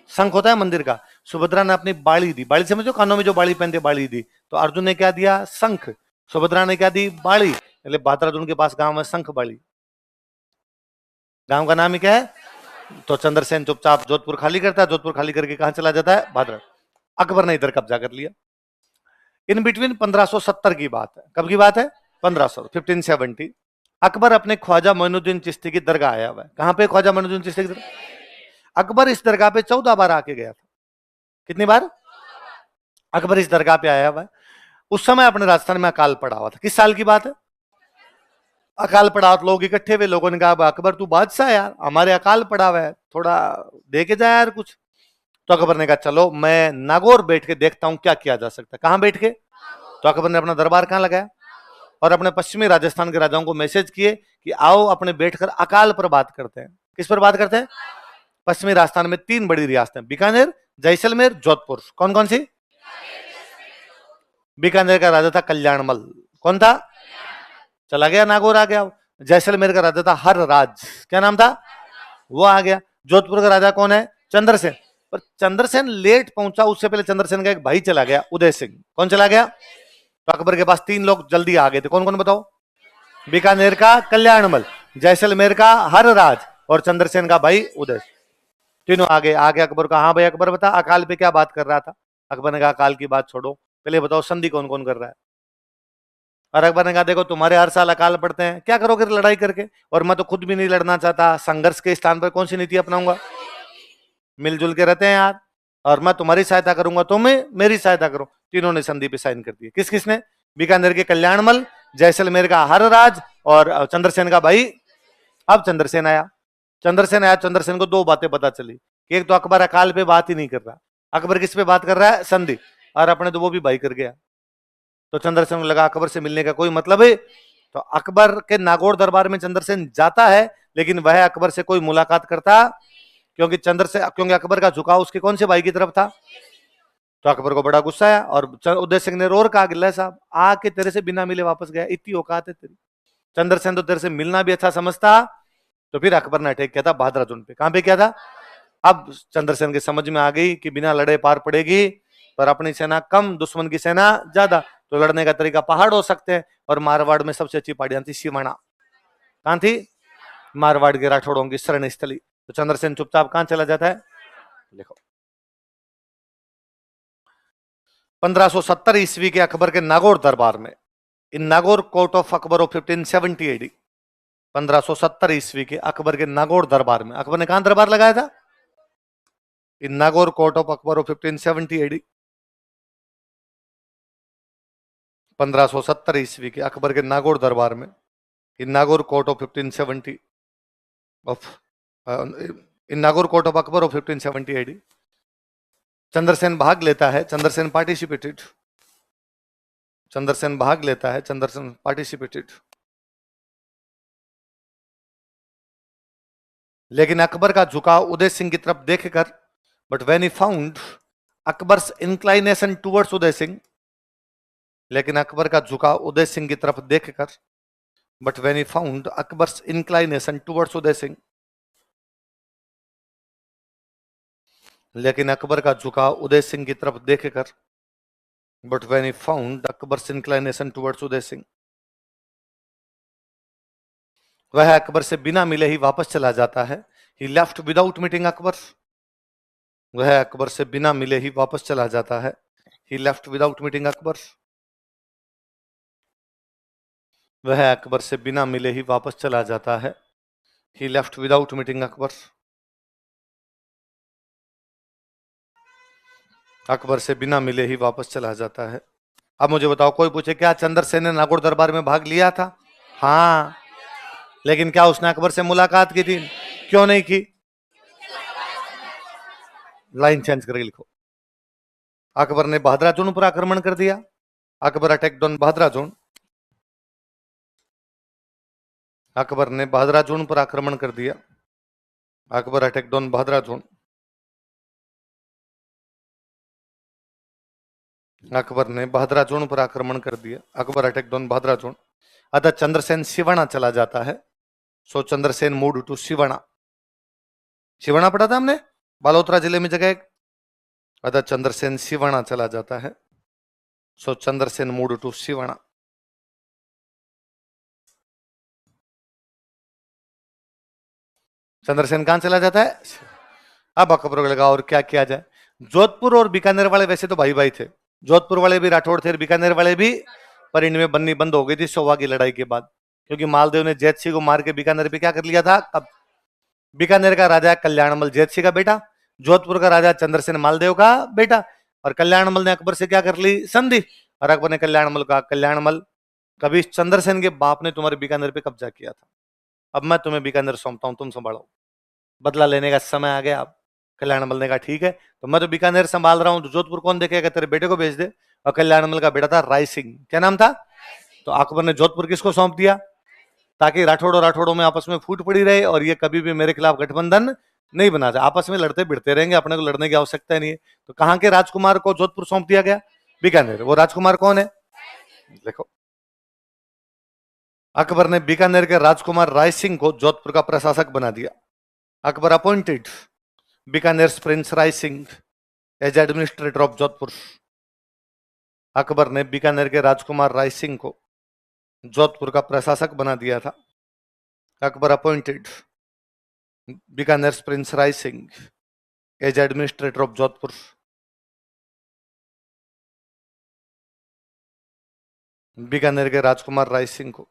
शंख होता है मंदिर का। सुभद्रा ने अपनी बाड़ी दी। बाड़ी समझो, कानों में जो बाड़ी पहनते, बाड़ी दी। तो अर्जुन ने क्या दिया? शंख। सुभद्रा ने क्या दी? बाड़ी। એટલે भाद्रार्जुन के पास गांव में शंख बाड़ी। गांव का नाम ही क्या है? तो चंद्रसेन चुपचाप जोधपुर खाली करता है। जोधपुर खाली करके कहां चला जाता है? भाद्रा। अकबर ने इधर कब्जा कर लिया। इन बिटवीन 1570 की बात है। कब की बात है? 1570। अकबर अपने ख्वाजा मोइनुद्दीन चिश्ती की दरगाह आया हुआ है। कहां पे ख्वाजा मोइनुद्दीन चिश्ती की दरगाह? अकबर इस दरगाह पे 14 बार आके गया था। कितनी बार? अकबर इस दरगाह पे आया हुआ है। उस समय अपने राजस्थान में अकाल पड़ा हुआ था। किस साल की बात है? अकाल पड़ा, लोग इकट्ठे हुए, लोगों ने कहा अकबर तू बादशाह यार, हमारे अकाल पड़ा हुआ है, थोड़ा दे के जाए यार कुछ। तो अकबर ने कहा चलो मैं नागौर बैठ के देखता हूं क्या किया जा सकता है। कहां बैठ के? तो अकबर ने अपना दरबार कहां लगाया और अपने पश्चिमी राजस्थान के राजाओं को मैसेज किए कि आओ अपने बैठकर अकाल पर बात करते हैं। किस पर बात करते हैं? पश्चिमी राजस्थान में 3 बड़ी रियासतें, बीकानेर, जैसलमेर, जोधपुर। कौन कौन सी? बीकानेर का राजा था कल्याणमल। कौन था? चला गया, नागौर आ गया। जैसलमेर का राजा था हर राज। क्या नाम था? वो आ गया। जोधपुर का राजा कौन है? चंद्रसेन। पर चंद्रसेन लेट पहुंचा, उससे पहले चंद्रसेन का एक भाई चला गया, उदय सिंह। कौन चला गया? तो अकबर के पास 3 लोग जल्दी आ गए थे। कौन कौन बताओ? बीकानेर का कल्याणमल, जैसलमेर का हरराज और चंद्रसेन का भाई उदय। तीनों आगे आगे अकबर का, हाँ भाई अकबर बता अकाल पे क्या बात कर रहा था? अकबर ने कहा अकाल की बात छोड़ो, पहले बताओ संधि कौन कौन कर रहा है? और अकबर ने कहा देखो तुम्हारे हर साल अकाल पड़ते हैं, क्या करोगे लड़ाई करके? और मैं तो खुद भी नहीं लड़ना चाहता, संघर्ष के स्थान पर कौन सी नीति अपनाऊंगा? मिलजुल के रहते हैं यार, और मैं तुम्हारी सहायता करूंगा, तुम मेरी सहायता करो। तीनों ने संधि पे साइन कर दिए। किस किसने? बीकानेर के कल्याणमल, जैसलमेर का हरराज और चंद्रसेन का भाई। अब चंद्रसेन आया। चंद्रसेन आया, चंद्रसेन को 2 बातें पता चली कि एक तो अकबर अकाल पे बात ही नहीं कर रहा, अकबर किस पे बात कर रहा है? संधि। और अपने तो वो भी भाई कर गया। तो चंद्रसेन को लगा अकबर से मिलने का कोई मतलब है। तो अकबर के नागौर दरबार में चंद्रसेन जाता है, लेकिन वह अकबर से कोई मुलाकात करता, क्योंकि अकबर का झुकाव उसके कौन से भाई की तरफ था? तो अकबर को बड़ा गुस्सा आया और उदय सिंह ने रोर कहा गिल्ला साहब आके तेरे से बिना मिले वापस गया, इतनी औकात है तेरी? चंद्रसेन तो तेरे से मिलना भी अच्छा समझता। तो फिर अकबर ने अटैक किया था भाद्राजुन पे। कहां पे किया था? अब चंद्रसेन की समझ में आ गई कि बिना लड़े पार पड़ेगी, पर अपनी सेना कम, दुश्मन की सेना ज्यादा, तो लड़ने का तरीका पहाड़ हो सकते हैं। और मारवाड़ में सबसे अच्छी पहाड़ियां थी सिवाना। कहां थी? मारवाड़ के राठौड़ों की शरण स्थली। तो चंद्रसेन चुपचाप कहां चला जाता है? लिखो, 1570 ईस्वी के अकबर के नागौर दरबार में, in Nagaur court of Akbar of 1570 AD, 1570 ईस्वी के अकबर के नागौर दरबार में, अकबर ने कहां दरबार लगाया था? In Nagaur court of Akbar of 1570 AD, 1570 ईस्वी के अकबर के नागौर दरबार में, in Nagaur court of 1570 of in Nagaur court of Akbar of 1570 AD, Chandrasen भाग लेता है। चंद्रसेन पार्टिसिपेटेड। चंद्रसेन भाग लेता है, चंद्रसेन पार्टिसिपेटेड। लेकिन अकबर का झुकाव उदय सिंह की तरफ देखकर, but when he found Akbar's inclination towards Uday Singh, लेकिन अकबर का झुकाव उदय सिंह की तरफ देखकर, but when he found Akbar's inclination towards Uday Singh, लेकिन अकबर का झुकाव उदय सिंह की तरफ देखकर, but when he found Akbar's inclination towards Uday Singh, वह अकबर से बिना मिले ही वापस चला जाता है। He left without meeting Akbar, वह अकबर से बिना मिले ही वापस चला जाता है। He left without meeting Akbar, वह अकबर से बिना मिले ही वापस चला जाता है। He left without meeting Akbar, Akbar से बिना मिले ही वापस चला जाता है। अब मुझे बताओ, कोई पूछे क्या चंद्रसेन ने नागौर दरबार में भाग लिया था? हाँ, लेकिन क्या उसने अकबर से मुलाकात की थी? क्यों नहीं की? लाइन चेंज करके लिखो। अकबर ने बहादुरा जोन पर आक्रमण कर दिया। Akbar attacked on Bahadura zone, Akbar ने बहादुरा जोन पर आक्रमण कर दिया। Akbar attacked on Bahadura zone, Akbar ने बहादुरा जोन पर आक्रमण कर दिया। Akbar attacked on Bahadura zone. अतः चंद्रसेन सिवाना चला जाता है। सो चंद्रसेन मूव टू सिवाना। सिवाना पढ़ा था हमने, बालोतरा जिले में जगह। अतः चंद्रसेन सिवाना चला जाता है। सो चंद्रसेन मूव टू सिवाना। चंद्रसेन कहां चला जाता है? अब अकबर को लगा और क्या किया जाए। जोधपुर और बीकानेर वाले वैसे तो भाई भाई थे, जोधपुर वाले भी राठौड़ थे, बीकानेर वाले भी, पर इनमें बननी बंद हो गई थी सोवा की लड़ाई के बाद, क्योंकि मालदेव ने जैत सिंह को मार के बीकानेर पे क्या कर लिया था। अब बीकानेर का राजा कल्याणमल जैत सिंह का बेटा, जोधपुर का राजा चंद्रसेन मालदेव का बेटा, और कल्याणमल ने अकबर से क्या कर ली? संधि। और अकबर ने कल्याणमल का, कल्याणमल कभी चंद्रसेन के बाप ने तुम्हारे बीकानेर पे कब्जा किया था, अब मैं तुम्हें बीकानेर सौंपता हूं, तुम संभालो, बदला लेने का समय आ गया। अब कल्याणमल ने कहा ठीक है, तो मैं तो बीकानेर संभाल रहा हूं, तो जोधपुर कौन देखेगा? तेरे बेटे को भेज दे। और कल्याणमल का बेटा था राय सिंह, क्या नाम था? तो अकबर ने जोधपुर किसको सौंप दिया? ताकि राठौड़ों में आपस में फूट पड़ी रहे और ये कभी भी मेरे खिलाफ गठबंधन नहीं बना जाए, आपस में लड़ते भिड़ते रहेंगे, अपने को लड़ने की आवश्यकता नहीं है। तो कहां के राजकुमार को जोधपुर सौंप दिया गया? बीकानेर। वो राजकुमार कौन है? देखो, अकबर ने बीकानेर के राजकुमार राय सिंह को जोधपुर का प्रशासक बना दिया। Akbar appointed Bikaner prince Rai Singh as administrator of Jodhpur. Akbar ने बीकानेर के राजकुमार राय सिंह को जोधपुर का प्रशासक बना दिया था। Akbar appointed Bikaner prince Rai Singh as administrator of Jodhpur. Bikaner के राजकुमार राय सिंह को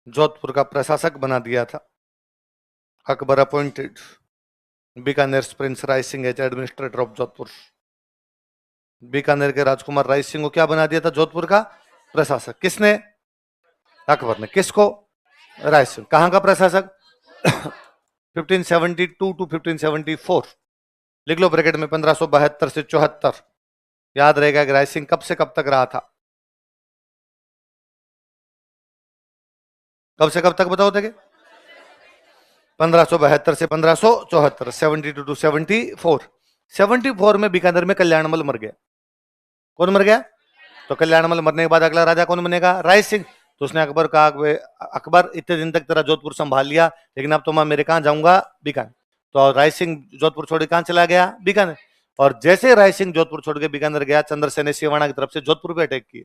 जोधपुर का प्रशासक बना दिया था। Akbar appointed Bikaner prince Rai Singh as administrator of Jodhpur. Bikaner के राजकुमार राय सिंह को क्या बना दिया था? जोधपुर का प्रशासक। किसने? अकबर ने। किसको? राय सिंह। कहां का प्रशासक? 1572 टू 1574। लिख लो ब्रैकेट में, 1572 से 74। याद रहेगा कि राय सिंह कब से कब तक रहा था? कब से कब तक बताओ देखे? 1572 से 1574, 72 टू 74। 74 में बीकानेर में कल्याणमल मर गया। कौन मर गया? तो कल्याणमल मरने के बाद अगला राजा कौन बनेगा? राय सिंह। तो उसने अकबर कहा, अकबर इतने दिन तक तेरा जोधपुर संभाल लिया, लेकिन अब तो मैं मेरे कहां जाऊंगा? बीकानेर। तो राय सिंह जोधपुर छोड़ के कहां चला गया? बीकानेर। और जैसे राय सिंह जोधपुर छोड़ के बीकानेर गया, चंद्रसेन ने सिवाना की तरफ से जोधपुर पे अटैक किए,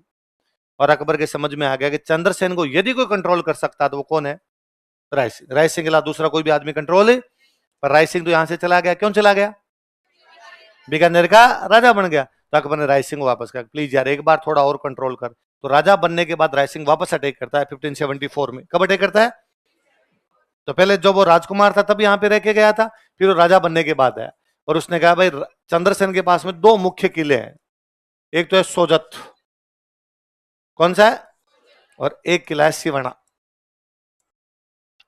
और अकबर के समझ में आ गया कि चंद्रसेन को यदि कोई कंट्रोल कर सकता तो वो कौन है? राय सिंह। राय सिंह के अलावा दूसरा कोई भी आदमी कंट्रोल है? पर राय सिंह तो यहां से चला गया। क्यों चला गया? बीकानेर का राजा बन गया। तो अकबर ने राय सिंह को वापस कहा, प्लीज यार एक बार थोड़ा और कंट्रोल कर। तो राजा बनने के बाद राय सिंह वापस अटैक करता है 1574 में। कब अटैक करता है? तो पहले जब वो राजकुमार था तब यहां पे रह के गया था, फिर वो राजा बनने के बाद आया, और उसने कहा भाई चंद्रसेन के पास में दो मुख्य किले हैं, एक तो है सोजत, कौन सा है? और एक किला है सिवाना।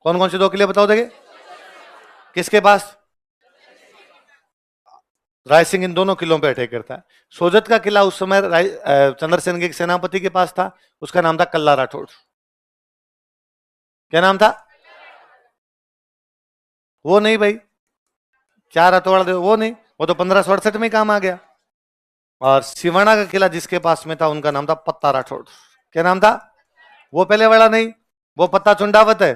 कौन कौन से दो किले बताओ देखे? किसके पास? राय सिंह इन दोनों किलों पे अटैक करता है। सोजत का किला उस समय चंद्रसेन के एक सेनापति के पास था, उसका नाम था कल्ला राठौड़। क्या नाम था? वो नहीं भाई, चार हथौड़ा वो नहीं, वो तो 1568 में काम आ गया। और सिवाना का किला जिसके पास में था उनका नाम था पत्ता राठौड़। क्या नाम था? वो पहले वाला नहीं, वो पत्ता चुंडावत है,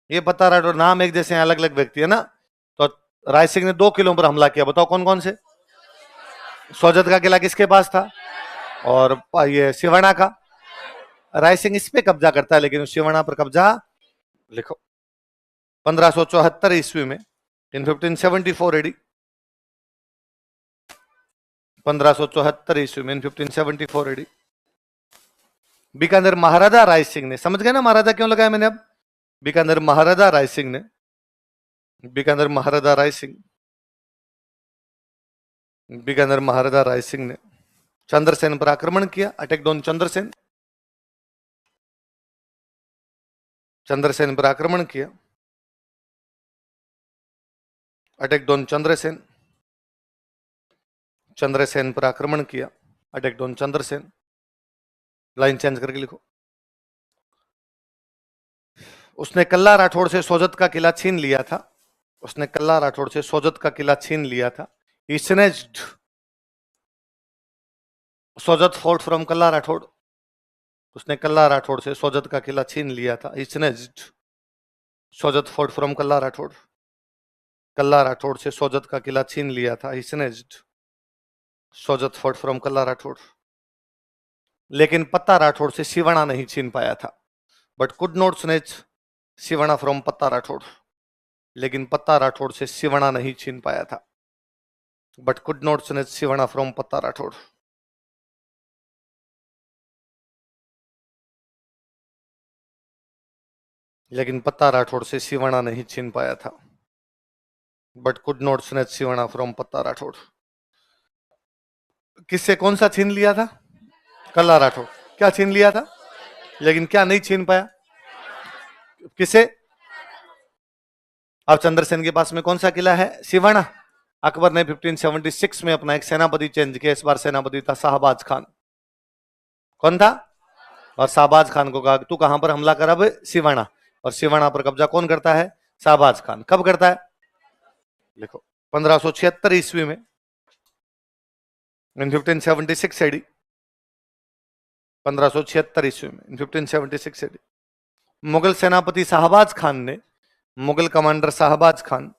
ये पत्ता राठौड़, नाम एक जैसे अलग अलग व्यक्ति है ना। तो राय सिंह ने 2 किलों पर हमला किया, बताओ कौन कौन से? सोजत का किला किसके पास था? और ये सिवाना का। राय सिंह इस पे कब्जा करता है, लेकिन सिवाना पर कब्जा, लिखो, 1574 ईस्वी में, इन 1574 एडी, 1574 ईस्वी में, इन 1574 एडी, बीकानेर महाराजा राय सिंह ने, समझ गए ना महाराजा क्यों लगाया मैंने अब? बीकानेर महाराजा राय सिंह ने, बीकानेर महाराजा राय सिंह, बीकानेर महाराजा राय सिंह ने चंद्रसेन पर आक्रमण किया, अटैक ऑन चंद्रसेन, चंद्रसेन पर आक्रमण किया, अटैक ऑन चंद्रसेन, चंद्रसेन पर आक्रमण किया, attack on Chandrasen. Line change करके लिखो। उसने कल्ला राठौड़ से सोजत का किला छीन लिया था, उसने कल्ला राठौड़ से सोजत का किला छीन लिया था। He snatched Sojat fort from Kalla Rathore, उसने कल्ला राठौड़ से सोजत का किला छीन लिया था। He snatched Sojat fort from Kalla Rathore, Kalla Rathore से सोजत का किला छीन लिया था। He snatched Sojat fort from Kalla Rathore, लेकिन पत्ता राठौड़ से सिवाना नहीं छीन पाया था। But could not snatch Siwana from Patta Rathore, लेकिन पत्ता राठौड़ से सिवाना नहीं छीन पाया था। But could not snatch Siwana from Patta Rathore, लेकिन पत्ता राठौड़ से सिवाना नहीं छीन पाया था। But could not snatch Siwana from Patta Rathore. किससे कौन सा छीन लिया था? कल्ला राठौड़। क्या छीन लिया था, लेकिन क्या नहीं छीन पाया? किसे? अब चंद्रसेन के पास में कौन सा किला है? सिवाना। अकबर ने 1576 में अपना एक सेनापति चेंज किया, इस बार सेनापति था शाहबाज खान। कौन था? और शाहबाज खान को कहा तू कहां पर हमला कर? अब सिवाना। और सिवाना पर कब्जा कौन करता है? शाहबाज खान। कब करता है? लिखो, 1576 ईस्वी में, इन 1576 एडी, 1576 ईस्वी में, इन 1576 एडी, मुगल सेनापति शाहबाज खान ने, मुगल कमांडर शाहबाज खान,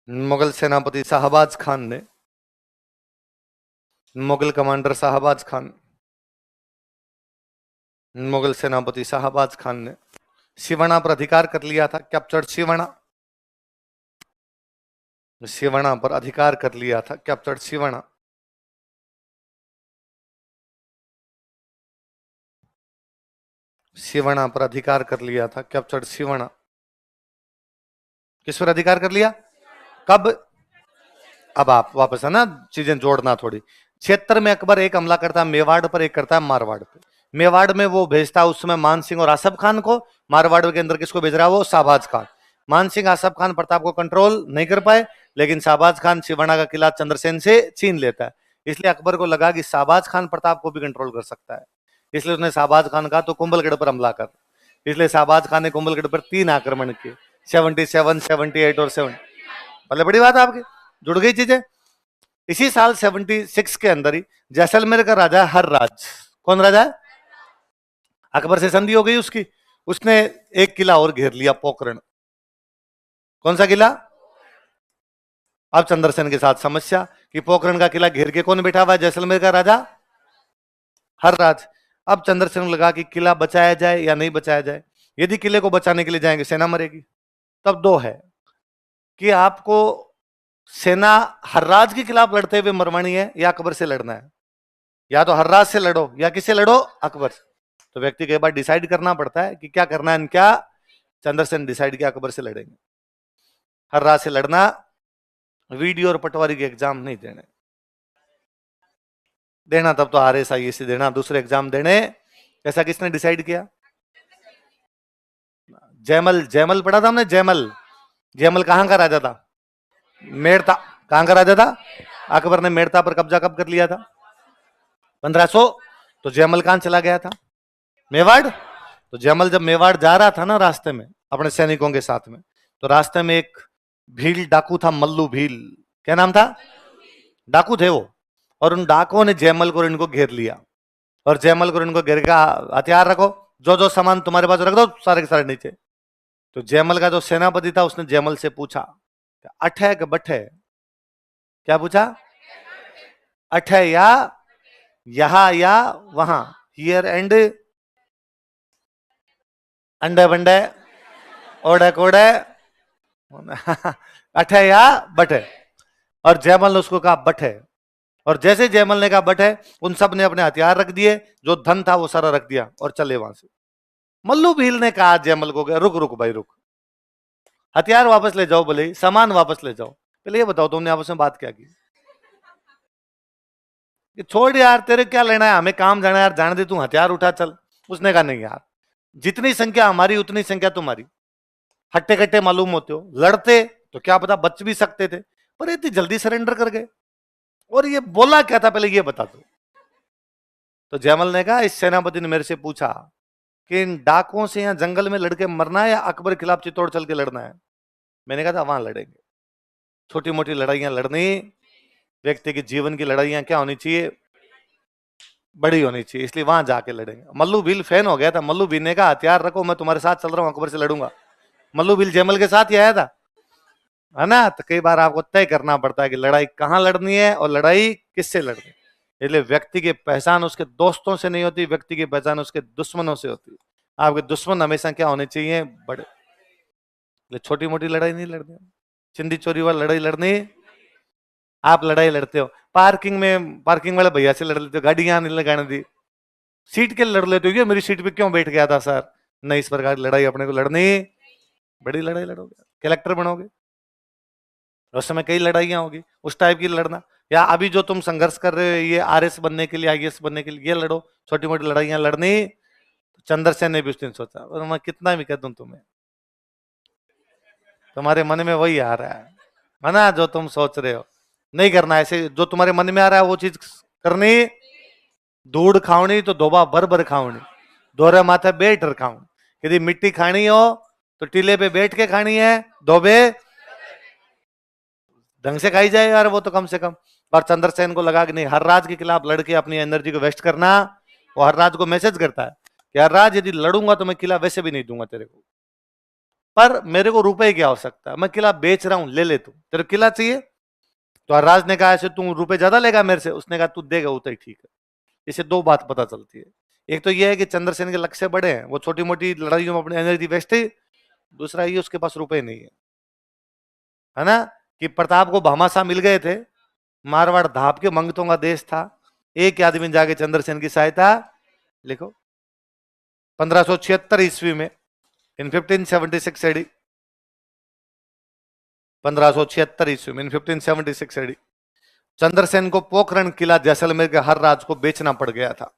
मुगल सेनापति शाहबाज खान ने, मुगल कमांडर शाहबाज खान, मुगल सेनापति शाहबाज खान ने सिवाना पर अधिकार कर लिया था। कैप्चर्ड सिवाना, सिवाना पर अधिकार कर लिया था। कैप्चर्ड सिवाना, सिवाना पर अधिकार कर लिया था। कैप्चर्ड सिवाना। किस पर अधिकार कर लिया? कब? अब आप वापस है ना, चीजें जोड़ना थोड़ी। 76 में अकबर एक हमला करता है मेवाड़ पर, एक करता है मारवाड़ पे। मेवाड़ में वो भेजता है उस समय मान सिंह और आसफ खान को, मारवाड़ के अंदर किसको भेज रहा है? वो शाहबाज खान। मान सिंह आसफ खान प्रताप को कंट्रोल नहीं कर पाए, लेकिन शाहबाज खान सिवाना का किला चंद्रसेन से छीन लेता है। इसलिए अकबर को लगा कि शाहबाज खान प्रताप को भी कंट्रोल कर सकता है, इसलिए उसने शाहबाज खान कहा तो कुंभलगढ़ पर हमला कर। इसलिए शाहबाज खान ने कुंभलगढ़ पर 3 आक्रमण किए, 77, 78 और 7। मतलब बड़ी बात है आपकी, जुड़ गई चीजें। इसी साल 76 के अंदर ही जैसलमेर का राजा हर्राज, कौन राजा है? अकबर से संधि हो गई उसकी, उसने एक किला और घेर लिया, पोखरण। कौन सा किला? अब चंद्रसेन के साथ समस्या कि पोखरण का किला घेर के कौन बैठा हुआ है? जैसलमेर का राजा हर्राज। अब चंद्रसेन लगा कि किला बचाया जाए या नहीं बचाया जाए। यदि किले को बचाने के लिए जाएंगे सेना मरेगी। तब दो है कि आपको सेना हर्राज के खिलाफ लड़ते हुए मरवानी है या अकबर से लड़ना है। या तो हर्राज से लड़ो या किससे लड़ो? अकबर। तो व्यक्ति को एक बार डिसाइड करना पड़ता है कि क्या करना है। क्या चंद्रसेन डिसाइड किया? अकबर से लड़ेंगे। हर्राज से लड़ना, वीडियो और पटवारी के एग्जाम नहीं देने, देना तब तो RSI से देना, दूसरे एग्जाम देने। ऐसा किसने डिसाइड किया? जयमल। जयमल पढ़ा था हमने, जयमल। जयमल कहां का राजा था? मेड़ता कहां का राजा था? अकबर ने मेड़ता पर कब्जा कब कर लिया था? 1500। तो जयमल कहां चला गया था? मेवाड़। तो जयमल जब मेवाड़ जा रहा था ना रास्ते में अपने सैनिकों के साथ में, तो रास्ते में एक भील डाकू था, मल्लू भील। क्या नाम था? डाकू थे वो। और उन डाकुओं ने जयमल को और इनको घेर लिया। और जयमल को और इनको घेर का हथियार रखो, जो जो सामान तुम्हारे पास रख दो सारे के सारे नीचे। तो जयमल का जो सेनापति था उसने जयमल से पूछा, अठे के बठे? क्या पूछा? अठे या यहां या वहां? हियर एंड अंडे बंडे ओडे कोडे अठे या बठे? और जयमल ने उसको कहा बठे। और जैसे जयमल ने कहा बठे, उन सब ने अपने हथियार रख दिए, जो धन था वो सारा रख दिया और चले वहां से। मल्लू भील ने कहा जयमल को, रुक रुक भाई रुक, हथियार वापस ले जाओ, भले सामान वापस ले जाओ, पहले ये बताओ तुमने आपस में बात क्या की? छोड़ यार, तेरे क्या लेना है, हमें काम जाना है यार, जाने दे, तू हथियार उठा चल। उसने कहा नहीं यार, जितनी संख्या हमारी उतनी संख्या तुम्हारी। हट्टे कट्टे मालूम होते हो, लड़ते तो क्या पता बच भी सकते थे, पर इतनी जल्दी सरेंडर कर गए। और ये बोला क्या था पहले ये बता दो। तो जयमल ने कहा, इस सेनापति ने मेरे से पूछा कि इन डाकुओं से यहां जंगल में लड़के मरना है या अकबर के खिलाफ चित्तौड़ चल के लड़ना है? मैंने कहा था वहां लड़ेंगे। छोटी मोटी लड़ाइयां लड़नी, व्यक्ति के जीवन की लड़ाइयां क्या होनी चाहिए? बड़ी होनी चाहिए, इसलिए वहां जाके लड़ेंगे। मल्लू भील फैन हो गया था। मल्लू भील ने कहा, हथियार रखो, मैं तुम्हारे साथ चल रहा हूं, अकबर से लड़ूंगा। मल्लू भील जयमल के साथ ही आया था, है ना? तो कई बार आपको तय करना पड़ता है कि लड़ाई कहां लड़नी है और लड़ाई किससे लड़नी है। इसलिए व्यक्ति की पहचान उसके दोस्तों से नहीं होती, व्यक्ति की पहचान उसके दुश्मनों से होती है। आपके दुश्मन हमेशा क्या होने चाहिए? बड़े। छोटी मोटी लड़ाई नहीं लड़नी, चिंदी चोरी वाली लड़ाई लड़नी। आप लड़ाई लड़ते हो पार्किंग में, पार्किंग वाले भैया से लड़ लेते हो, गाड़ियां नहीं लगाने दी, सीट के लड़ लेते हो, मेरी सीट पे क्यों बैठ गया था सर? नहीं, इस प्रकार की लड़ाई अपने को लड़नी। बड़ी लड़ाई लड़ोगे, कलेक्टर बनोगे, उस समय कई लड़ाइयां होगी, उस टाइप की लड़ना। या अभी जो तुम संघर्ष कर रहे हो, ये आरएस बनने के लिए, आईएएस बनने के लिए, ये लड़ो। छोटी मोटी लड़ाइयां लड़नी। चंद्रसेन ने भी उस दिन सोचा, और मैं कितना भी कह दूं तुम्हें, तुम्हारे मन में वही आ रहा है ना जो तुम सोच रहे हो। नहीं करना ऐसे, जो तुम्हारे मन में आ रहा है वो चीज करनी। धूड़ खावनी तो धोबा भर भर खावनी, दोहरे माथे बैठ खाऊं। यदि मिट्टी खानी हो तो टीले पे बैठ के खानी है, धोबे ढंग से खाई जाए यार वो तो कम से कम। पर चंद्रसेन को लगा कि नहीं, हर राज के खिलाफ लड़के अपनी एनर्जी को वेस्ट करना। वो हर राज को मैसेज करता है कि हर राज यदि लड़ूंगा तो मैं किला वैसे भी नहीं दूंगा तेरे को, पर मेरे को रुपए की आवश्यकता है, मैं किला बेच रहा हूं, ले ले, तू तेरे किला चाहिए। तो हरराज ने कहा, ऐसे तू रुपए ज्यादा लेगा मेरे से? उसने कहा तू देगा उतना ही ठीक है। इसे दो बात पता चलती है, एक तो यह है कि चंद्रसेन के लक्ष्य बड़े हैं, वो छोटी मोटी लड़ाइयों में अपनी एनर्जी वेस्ट है। दूसरा ये, उसके पास रुपए नहीं है ना? कि प्रताप को भामाशाह मिल गए थे, मारवाड़ धाप के मंगतों का देश था। एक आदमी जाके चंद्रसेन की सहायता, लिखो 1576 ईस्वी में, इन 1576 एडी, 1576 ईस्वी में, इन 1576 एडी, चंद्रसेन को पोखरण किला जैसलमेर के हर राज को बेचना पड़ गया था।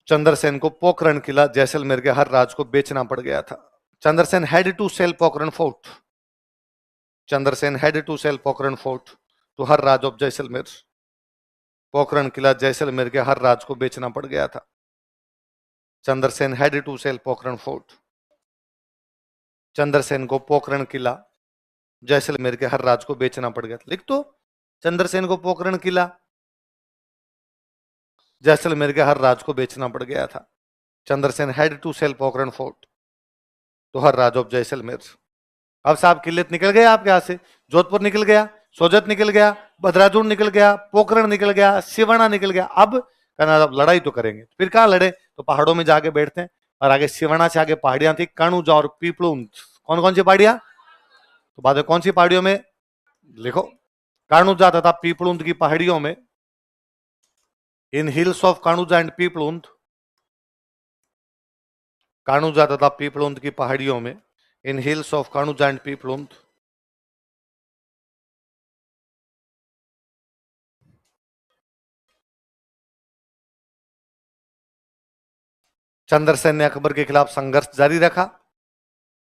चंद्रसेन को पोखरण किला जैसलमेर के हर राज को बेचना पड़ गया था। Chandrasen had to sell Pokhran fort. Chandrasen had to sell Pokhran fort to her Raj of Jaisalmer. Pokhran किला जैसलमेर के हर राज को बेचना पड़ गया था। Chandrasen had to sell Pokhran fort. Chandrasen को पोखरण किला जैसलमेर के हर राज को बेचना पड़ गया था। लिख तो, चंद्रसेन को पोखरण किला जैसलमेर के हर राज को बेचना पड़ गया था। Chandrasen had to sell Pokhran fort तो हर राज ऑफ जैसलमेर। अब साहब किले निकल गए आपके हाथ से, जोधपुर निकल गया, सोजत निकल गया, भद्राजुड़ निकल गया, पोखरण निकल गया, सिवाना निकल गया। अब कहना अब लड़ाई तो करेंगे, फिर कहां लड़े? तो पहाड़ों में जाके बैठते हैं, और आगे सिवाना से आगे पहाड़ियां थी, कणुजा और पीपलून। कौन कौन सी पहाड़ियां? तो बाद में कौन सी पहाड़ियों में? लिखो, काणुजा तथा पीपलुंद की पहाड़ियों में, इन हिल्स ऑफ काणुजा एंड पीपलुंद, काणुजा तथा पीपलुंद की पहाड़ियों में, इन हिल्स ऑफ काणुजा एंड पीपलुंद, चंद्रसेन ने अकबर के खिलाफ संघर्ष जारी रखा।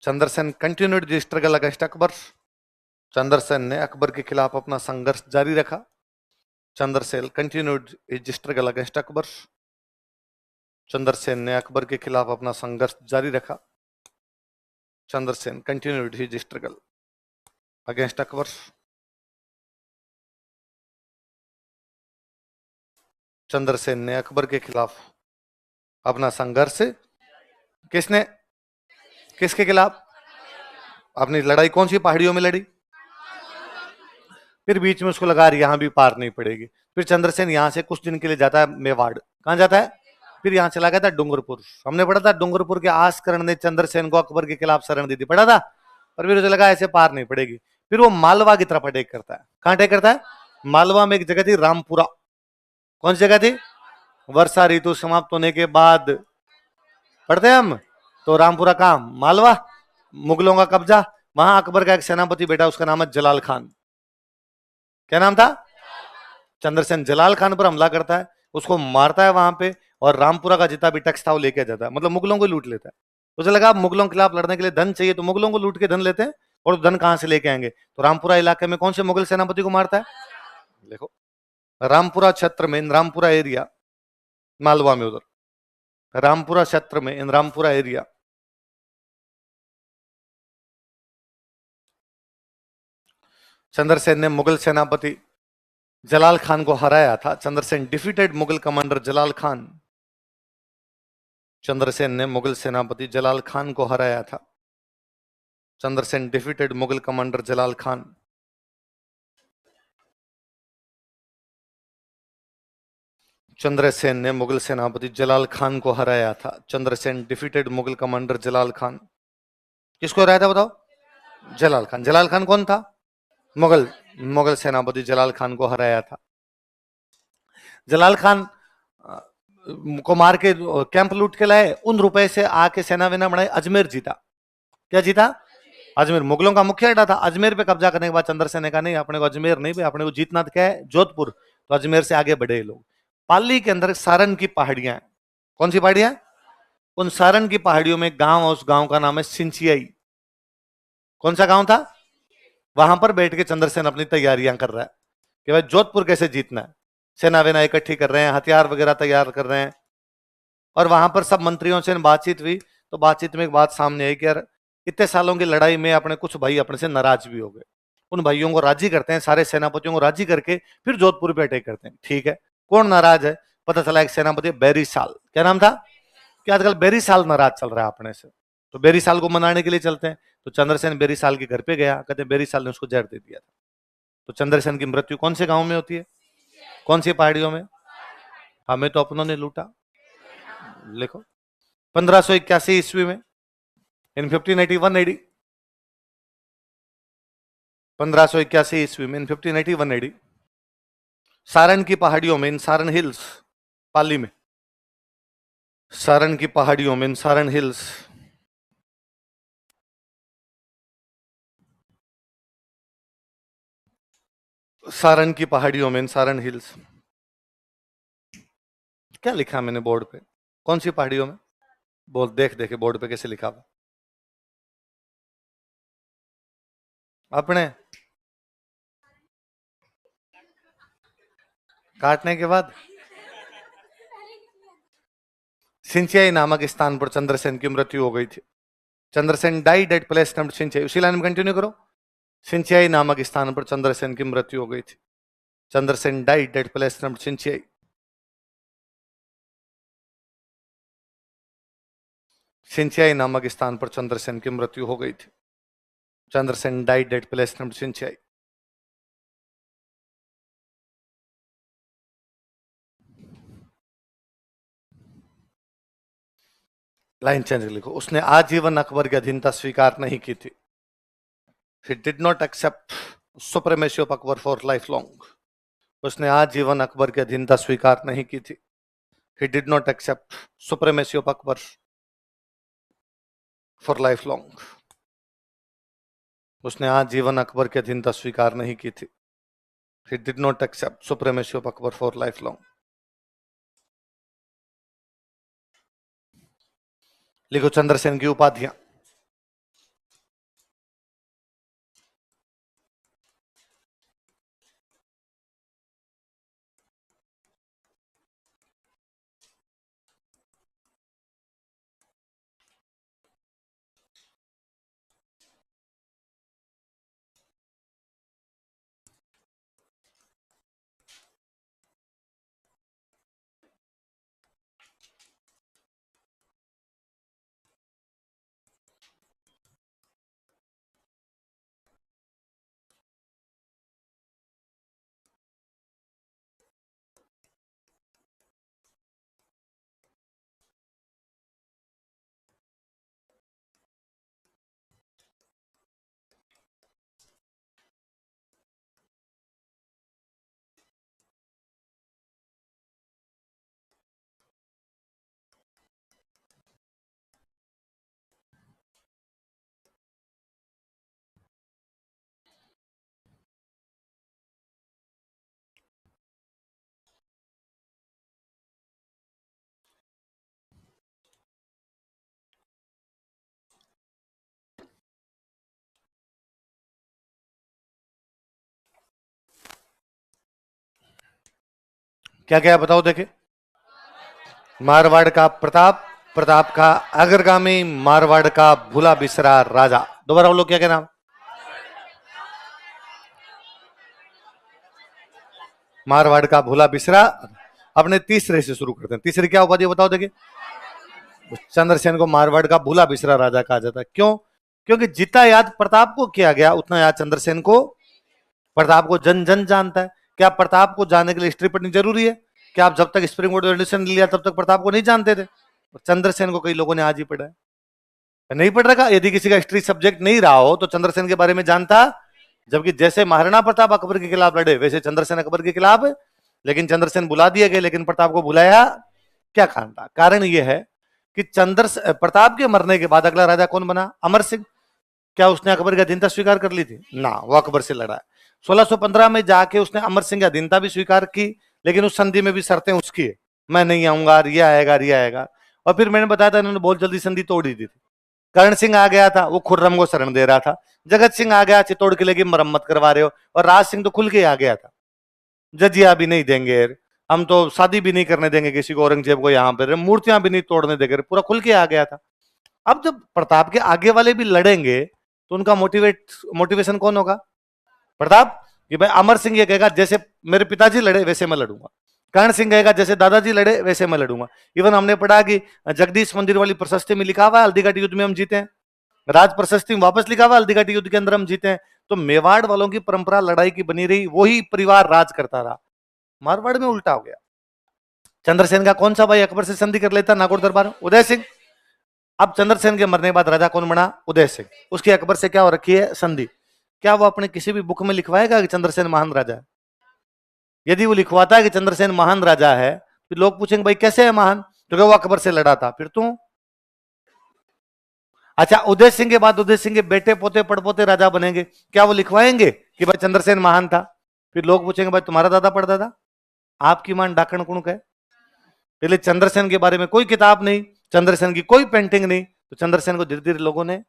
Chandrasen continued the struggle against Akbar. Chandrasen ने अकबर के खिलाफ अपना संघर्ष जारी रखा। Chandrasen continued his struggle against Akbar. Chandrasen ने अकबर के खिलाफ अपना संघर्ष जारी रखा। Chandrasen continued his struggle against Akbar. Chandrasen ने अकबर के खिलाफ अपना संघर्ष किसने किसके खिलाफ अपनी लड़ाई कौन सी पहाड़ियों में लड़ी? फिर बीच में उसको लगा यहां भी पार नहीं पड़ेगी। फिर चंद्रसेन यहां से कुछ दिन के लिए जाता है मेवाड़। कहां जाता है? फिर यहां चला गया था डूंगरपुर। हमने पढ़ा था डूंगरपुर के आसकरण ने चंद्रसेन को अकबर के खिलाफ शरण दी थी, पढ़ा था। और फिर उसे लगा ऐसे पार नहीं पड़ेगी। फिर वो मालवा की तरफ अटैक करता है। कहां अटैक करता है? मालवा में एक जगह थी रामपुरा। कौन सी जगह थी? वर्षा ऋतु समाप्त होने के बाद पढ़ते हैं हम। तो रामपुरा कहां? मालवा। मुगलों का कब्जा। वहां अकबर का एक सेनापति बेटा, उसका नाम है जलाल खान। क्या नाम था? चंद्रसेन जलाल खान पर हमला करता है, उसको मारता है वहां पे, और रामपुरा का जितना भी टैक्स था वो लेके जाता है, मतलब मुगलों को लूट लेता है। उसे लगा मुगलों के खिलाफ लड़ने के लिए धन चाहिए, तो मुगलों को लूट के धन लेते हैं, और धन कहां से लेके आएंगे? तो रामपुरा इलाके में कौन से मुगल सेनापति को मारता है? देखो, रामपुरा क्षेत्र में, रामपुरा एरिया, मालवा में, उधर रामपुरा क्षेत्र में, इन रामपुरा एरिया, चंद्रसेन ने मुगल सेनापति जलाल खान को हराया था। चंद्रसेन डिफीटेड मुगल कमांडर जलाल खान। चंद्रसेन ने मुगल सेनापति जलाल खान को हराया था। चंद्रसेन डिफीटेड मुगल कमांडर जलाल खान। चंद्रसेन ने मुगल सेनापति जलाल खान को हराया था। चंद्रसेन डिफीटेड मुगल कमांडर जलाल खान। किसको हराया था बताओ? जलाल खान। जलाल खान कौन था? मुगल मुगल सेनापति जलाल खान को हराया था। जलाल खान को मार के कैंप लूट के लाए, उन रुपए से आके सेना वेना बढ़ाई, अजमेर जीता। क्या जीता? अजमेर। मुगलों का मुख्य अड्डा था। अजमेर पे कब्जा करने के बाद चंद्रसेन ने कहा नहीं, अपने को अजमेर नहीं, अपने को जीतना तो क्या है, जोधपुर। तो अजमेर से आगे बढ़े लोग। पाली के अंदर सारण की पहाड़ियां। कौन सी पहाड़ियां? उन सारण की पहाड़ियों में गांव, उस गांव का नाम है सिंचियाई। कौन सा गांव था? वहां पर बैठ के चंद्रसेन अपनी तैयारियां कर रहा है कि भाई जोधपुर कैसे जीतना है। सेना वेना इकट्ठी कर रहे हैं, हथियार वगैरह तैयार कर रहे हैं। और वहां पर सब मंत्रियों से बातचीत हुई, तो बातचीत में एक बात सामने आई कि यार इतने सालों की लड़ाई में अपने कुछ भाई अपने से नाराज भी हो गए। उन भाइयों को राजी करते हैं, सारे सेनापतियों को राजी करके फिर जोधपुर पे अटैक करते हैं। ठीक है, कौन नाराज है? पता चला एक सेनापति बैरी साल। क्या नाम था? कि आजकल बेरी साल नाराज चल रहा है अपने से, तो बेरी साल को मनाने के लिए चलते हैं। तो चंद्रसेन बेरी साल के घर पे गया, कहते बेरी साल ने उसको जहर दे दिया था। तो चंद्रसेन की मृत्यु कौन से गांव में होती है? कौन सी पहाड़ियों में? हमें तो अपनों ने लूटा। लिखो, 1581 ईस्वी में, इन 1581 एडी, 1581 ईस्वी में, इन 1581 एडी, सारण की पहाड़ियों में, इन सारण हिल्स, पाली में, सारण की पहाड़ियों में, इन सारण हिल्स, सारण की पहाड़ियों में, इन सारण हिल्स। क्या लिखा मैंने बोर्ड पे? कौन सी पहाड़ियों में? बोल, देख देखे बोर्ड पे कैसे लिखा हुआ। अपने काटने के बाद सिंचियाई नामक स्थान पर चंद्रसेन की मृत्यु हो गई थी। Chandrasen died at place named Sinchiyai. उसी लाइन में कंटिन्यू करो। सिंचियाई नामक स्थान पर चंद्रसेन की मृत्यु हो गई थी। Chandrasen died at place named Sinchiyai. Sinchiyai नामक स्थान पर चंद्रसेन की मृत्यु हो गई थी। Chandrasen died at place named Sinchiyai. Line change लिखो। उसने आजीवन अकबर की अधीनता स्वीकार नहीं की थी। He did not accept supremacy of Akbar for lifelong. उसने आजीवन अकबर की अधीनता स्वीकार नहीं की थी। He did not accept supremacy of Akbar for lifelong. उसने आजीवन अकबर की अधीनता स्वीकार नहीं की थी। He did not accept supremacy of Akbar for lifelong. लिखो चंद्रसेन की उपाधियां। क्या क्या बताओ देखे। मारवाड़ का प्रताप, प्रताप का अग्रगामी, मारवाड़ का भूला बिसरा राजा। दोबारा बोलो क्या क्या नाम। मारवाड़ का भूला बिसरा। अपने तीसरे से शुरू करते हैं। तीसरी क्या उपाधि बताओ देखिए। चंद्रसेन को मारवाड़ का भूला बिसरा राजा कहा जाता है। क्यों? क्योंकि जितना याद प्रताप को किया गया उतना याद चंद्रसेन को। प्रताप को जन जन जानता है। क्या प्रताप को जानने के लिए हिस्ट्री पढ़नी जरूरी है? क्या आप जब तक स्प्रिंग बोर्ड एडिशन लिया तब तक प्रताप को नहीं जानते थे? चंद्रसेन को कई लोगों ने आज ही पढ़ा है। नहीं पढ़ रखा। यदि किसी का हिस्ट्री सब्जेक्ट नहीं रहा हो तो चंद्रसेन के बारे में जानता। जबकि जैसे महाराणा प्रताप अकबर के खिलाफ लड़े वैसे चंद्रसेन अकबर के खिलाफ। लेकिन चंद्रसेन बुला दिए गए, लेकिन प्रताप को बुलाया क्या कारण था? कारण यह है कि प्रताप के मरने के बाद अगला राजा कौन बना? अमर सिंह। क्या उसने अकबर की अधीनता स्वीकार कर ली थी? ना, वो अकबर से लड़ा है। 1615 में जाके उसने अमर सिंह की अधीनता भी स्वीकार की, लेकिन उस संधि में भी शर्तें उसकी है। मैं नहीं आऊंगा, रिया आएगा, रिया आएगा। और फिर मैंने बताया था इन्होंने बहुत जल्दी संधि तोड़ दी थी। कर्ण सिंह आ गया था, वो खुर्रम को शरण दे रहा था। जगत सिंह आ गया, चित्तौड़ किले की मरम्मत करवा रहे हो। और राज सिंह तो खुल के आ गया था, जजिया भी नहीं देंगे, हम तो शादी भी नहीं करने देंगे किसी को, औरंगजेब को यहाँ पे मूर्तियां भी नहीं तोड़ने देंगे, पूरा खुल के आ गया था। अब जब प्रताप के आगे वाले भी लड़ेंगे तो उनका मोटिवेशन कौन होगा? प्रताप। कि भाई अमर सिंह ये कहेगा जैसे मेरे पिताजी लड़े वैसे मैं लड़ूंगा। कर्ण सिंह कहेगा जैसे दादाजी लड़े वैसे मैं लड़ूंगा। इवन हमने पढ़ा कि जगदीश मंदिर वाली प्रशस्ति में लिखा हुआ है हल्दीघाटी युद्ध में हम जीते हैं। राज प्रशस्ति में वापस लिखा हुआ हल्दीघाटी युद्ध के अंदर हम जीते हैं। तो मेवाड़ वालों की परंपरा लड़ाई की बनी रही, वही परिवार राज करता रहा। मारवाड़ में उल्टा हो गया। चंद्रसेन का कौन सा भाई अकबर से संधि कर लेता? नागौर दरबार, उदय सिंह। अब चंद्रसेन के मरने के बाद राजा कौन बना? उदय सिंह। उसकी अकबर से क्या हो रखी है? संधि। क्या वो अपने किसी भी बुक में लिखवाएगा कि चंद्रसेन महान राजा है? यदि वो लिखवाता है कि चंद्रसेन महान राजा है, फिर लोग पूछेंगे भाई कैसे है महान? तो क्या वो अकबर से लड़ा था? फिर तू। अच्छा, उदय सिंह के बाद उदय सिंह के बेटे पोते पड़पोते राजा बनेंगे, क्या वो लिखवाएंगे कि भाई चंद्रसेन महान था? फिर लोग पूछेंगे भाई तुम्हारा दादा पड़दादा? आपकी मान डाकण कुणक है। इसलिए चंद्रसेन के बारे में कोई किताब नहीं, चंद्रसेन की कोई पेंटिंग नहीं। तो चंद्रसेन को धीरे धीरे लोगों ने,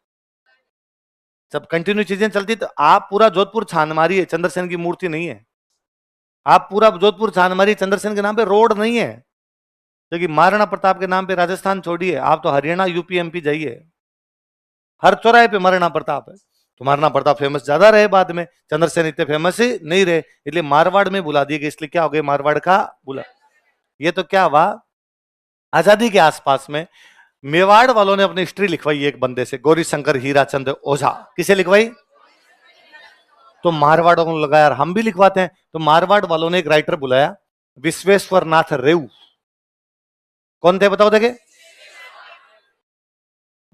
जब कंटिन्यू चीजें चलती तो आप पूरा जोधपुर छान मारिए, चंद्रसेन की मूर्ति नहीं है। आप पूरा जोधपुर छान मारिए, चंद्रसेन के नाम पे रोड नहीं है। क्योंकि महाराणा प्रताप के नाम पे राजस्थान छोड़िए, आप तो हरियाणा यूपी एमपी जाइए, हर चौराहे पे महाराणा प्रताप है। तो महाराणा प्रताप फेमस ज्यादा रहे, बाद में चंद्रसेन इतने फेमस ही नहीं रहे, इसलिए मारवाड़ में बुला दिए गए। इसलिए क्या हो गया? मारवाड़ का बुला। ये तो क्या हुआ, आजादी के आसपास में मेवाड़ वालों ने अपनी हिस्ट्री लिखवाई एक बंदे से, गौरी शंकर हीराचंद ओझा। किसे लिखवाई? तो मारवाड़ को लगा यार हम भी लिखवाते हैं, तो मारवाड़ वालों ने एक राइटर बुलाया, विश्वेश्वर नाथ रेऊ। कौन थे बताओ देखे?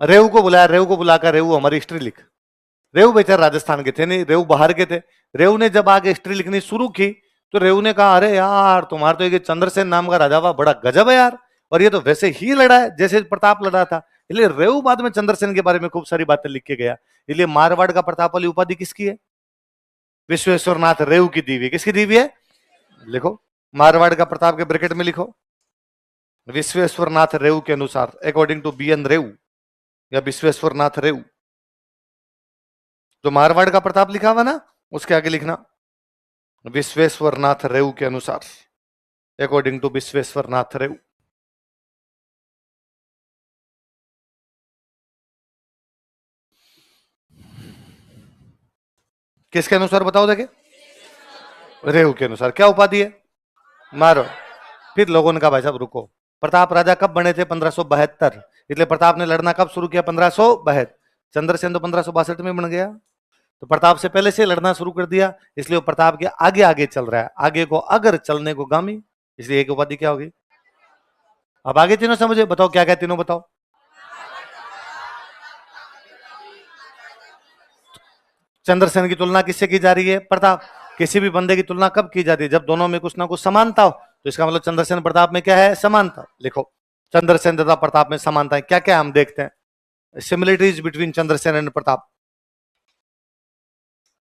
रेऊ को बुलाया, रेऊ को बुलाकर रेऊ हमारी हिस्ट्री लिख। रेऊ बेचारे राजस्थान के थे नहीं, रेऊ बाहर के थे। रेऊ ने जब आगे हिस्ट्री लिखनी शुरू की तो रेऊ ने कहा अरे यार तुम्हारा तो ये चंद्रसेन नाम का राजा हुआ बड़ा गजब है यार, और ये तो वैसे ही लड़ा है जैसे प्रताप लड़ा था। इसलिए रेऊ बाद में चंद्रसेन के बारे में खूब सारी बातें लिख के गया। इसलिए मारवाड़ का प्रताप वाली उपाधि किसकी है? विश्वेश्वर नाथ रेऊ की दी हुई। किसकी दी हुई है? लिखो, मारवाड़ का प्रताप के ब्रैकेट में लिखो, विश्वेश्वर नाथ रेऊ के अनुसार, अकॉर्डिंग टू BN रेऊ या विश्वेश्वर नाथ रेऊ। जो मारवाड़ का प्रताप लिखा हुआ ना, उसके आगे लिखना विश्वेश्वर नाथ रेऊ के अनुसार, अकॉर्डिंग टू विश्वेश्वर नाथ रेऊ। किसके अनुसार बताओ देखे? रेऊ के अनुसार। क्या उपाधि है? मारो। फिर लोगों ने कहा भाई साहब रुको, प्रताप राजा कब बने थे? 1572। इसलिए प्रताप ने लड़ना कब शुरू किया? 1562। चंद्रसेन तो 1562 में बन गया, तो प्रताप से पहले से लड़ना शुरू कर दिया। इसलिए वो प्रताप के आगे आगे चल रहा है, आगे को अगर चलने को गामी, इसलिए एक उपाधि क्या होगी? अब आगे तीनों समझे, बताओ क्या क्या तीनों बताओ। चंद्रसेन की तुलना किससे की जा रही है? प्रताप। किसी भी बंदे की तुलना कब की जाती है? जब दोनों में कुछ ना कुछ समानता हो। तो इसका मतलब चंद्रसेन प्रताप में क्या है? समानता। लिखो, चंद्रसेन तथा प्रताप में समानता है क्या क्या हम देखते हैं। Similarities between Chandrasen and Pratap.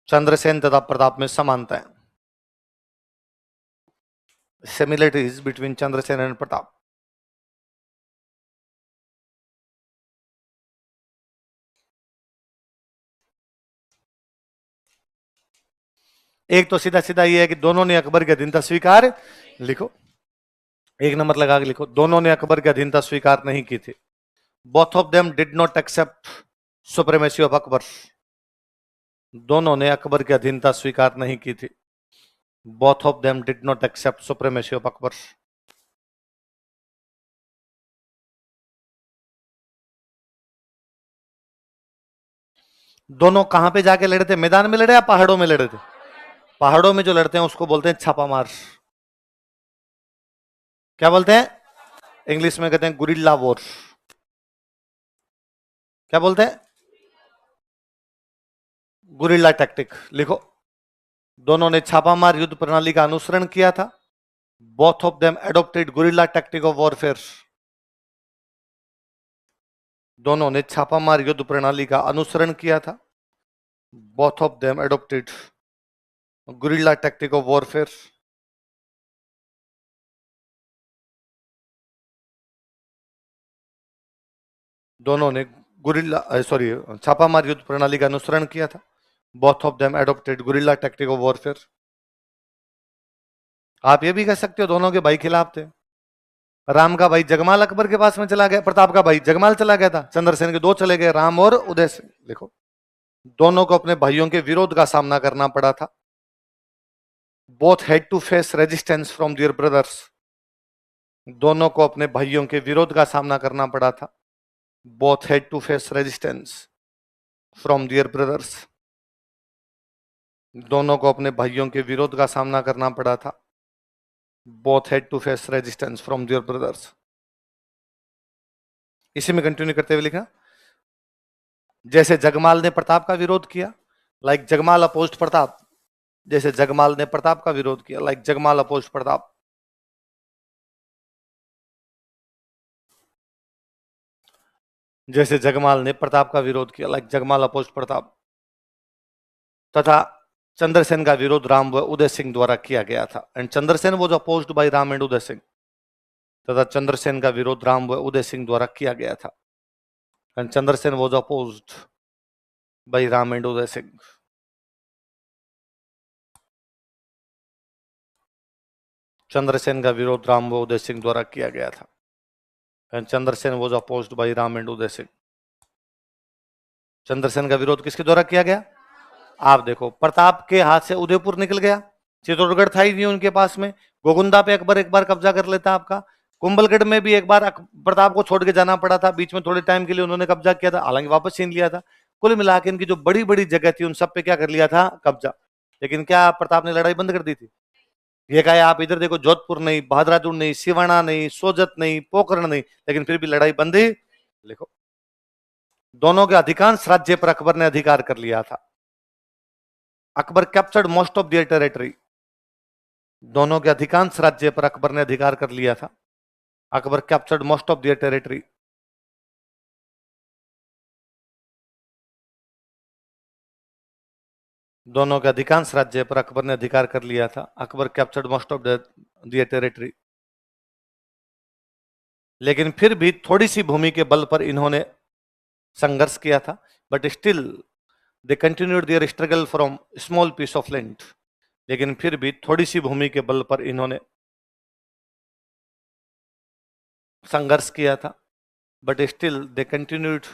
Chandrasen तथा प्रताप में समानता है, similarities between Chandrasen and Pratap. एक तो सीधा सीधा ये है कि दोनों ने अकबर की अधीनता स्वीकार, लिखो, एक नंबर लगा के लिखो, दोनों ने अकबर की अधीनता स्वीकार नहीं की थी। Both of them did not accept supremacy of Akbar. दोनों ने अकबर की अधीनता स्वीकार नहीं की थी। Both of them did not accept supremacy of Akbar. दोनों कहां पे जाके लड़े थे? मैदान में लड़े या पहाड़ों में लड़े थे? पहाड़ों में जो लड़ते हैं उसको बोलते हैं छापामार। क्या बोलते हैं? इंग्लिश में कहते हैं गुरिल्ला वॉर। क्या बोलते हैं? Guerrilla tactic. लिखो, दोनों ने छापामार युद्ध प्रणाली का अनुसरण किया था। Both of them adopted guerrilla tactic of warfare. दोनों ने छापामार युद्ध प्रणाली का अनुसरण किया था। Both of them adopted guerrilla tactic of warfare. दोनों ने छापामार युद्ध प्रणाली का अनुसरण किया था। Both of them adopted guerrilla tactic of warfare. आप ये भी कह सकते हो दोनों के भाई खिलाफ थे। राम का भाई जगमाल अकबर के पास में चला गया, प्रताप का भाई जगमाल चला गया था, चंद्रसेन के दो चले गए, राम और उदय सिंह। देखो, दोनों को अपने भाइयों के विरोध का सामना करना पड़ा था। Both had to face resistance from their brothers. दोनों को अपने भाइयों के विरोध का सामना करना पड़ा था। Both had to face resistance from their brothers. दोनों को अपने भाइयों के विरोध का सामना करना पड़ा था। Both had to face resistance from their brothers. इसी में कंटिन्यू करते हुए लिखा, जैसे जगमाल ने प्रताप का विरोध किया, लाइक जगमाल अपोज्ड प्रताप। जैसे जगमाल ने प्रताप का विरोध किया, लाइक जगमाल अपोज्ड प्रताप। जैसे जगमाल ने प्रताप का विरोध किया, लाइक जगमाल अपोज्ड प्रताप। तथा चंद्रसेन का विरोध राम व उदय सिंह द्वारा किया गया था। And Chandrasen was opposed by Ram and Uday Singh. तथा चंद्रसेन का विरोध राम व उदय सिंह द्वारा किया गया था। And Chandrasen was opposed by Ram and Uday Singh. Chandrasen का विरोध राम व उदय सिंह द्वारा किया गया था। And Chandrasen was opposed by Ram and Uday Singh. Chandrasen का विरोध किसके द्वारा किया गया? आप देखो, प्रताप के हाथ से उदयपुर निकल गया, चित्तौड़गढ़ था ही नहीं उनके पास में। गोगुंदा पे अकबर एक बार कब्जा कर लेता आपका। कुंभलगढ़ में भी एक बार प्रताप को छोड़ के जाना पड़ा था, बीच में थोड़े टाइम के लिए उन्होंने कब्जा किया था, हालांकि वापस छीन लिया था। कुल मिला के इनकी जो बड़ी बड़ी जगह थी उन सब पे क्या कर लिया था? कब्जा। लेकिन क्या प्रताप ने लड़ाई बंद कर दी थी? ये कहा आप इधर देखो, जोधपुर नहीं, बहादुर नहीं, सिवाना नहीं, सोजत नहीं, पोखरण नहीं, लेकिन फिर भी लड़ाई बंद ही। लिखो, दोनों के अधिकांश राज्य पर अकबर ने अधिकार कर लिया था। Akbar captured most of their territory. दोनों के अधिकांश राज्य पर अकबर ने अधिकार कर लिया था। Akbar captured most of their territory. दोनों के अधिकांश राज्य पर अकबर ने अधिकार कर लिया था। Akbar captured most of their territory. लेकिन फिर भी थोड़ी सी भूमि के बल पर इन्होंने संघर्ष किया था। But still they continued their struggle from small piece of land. लेकिन फिर भी थोड़ी सी भूमि के बल पर इन्होंने संघर्ष किया था। But still they continued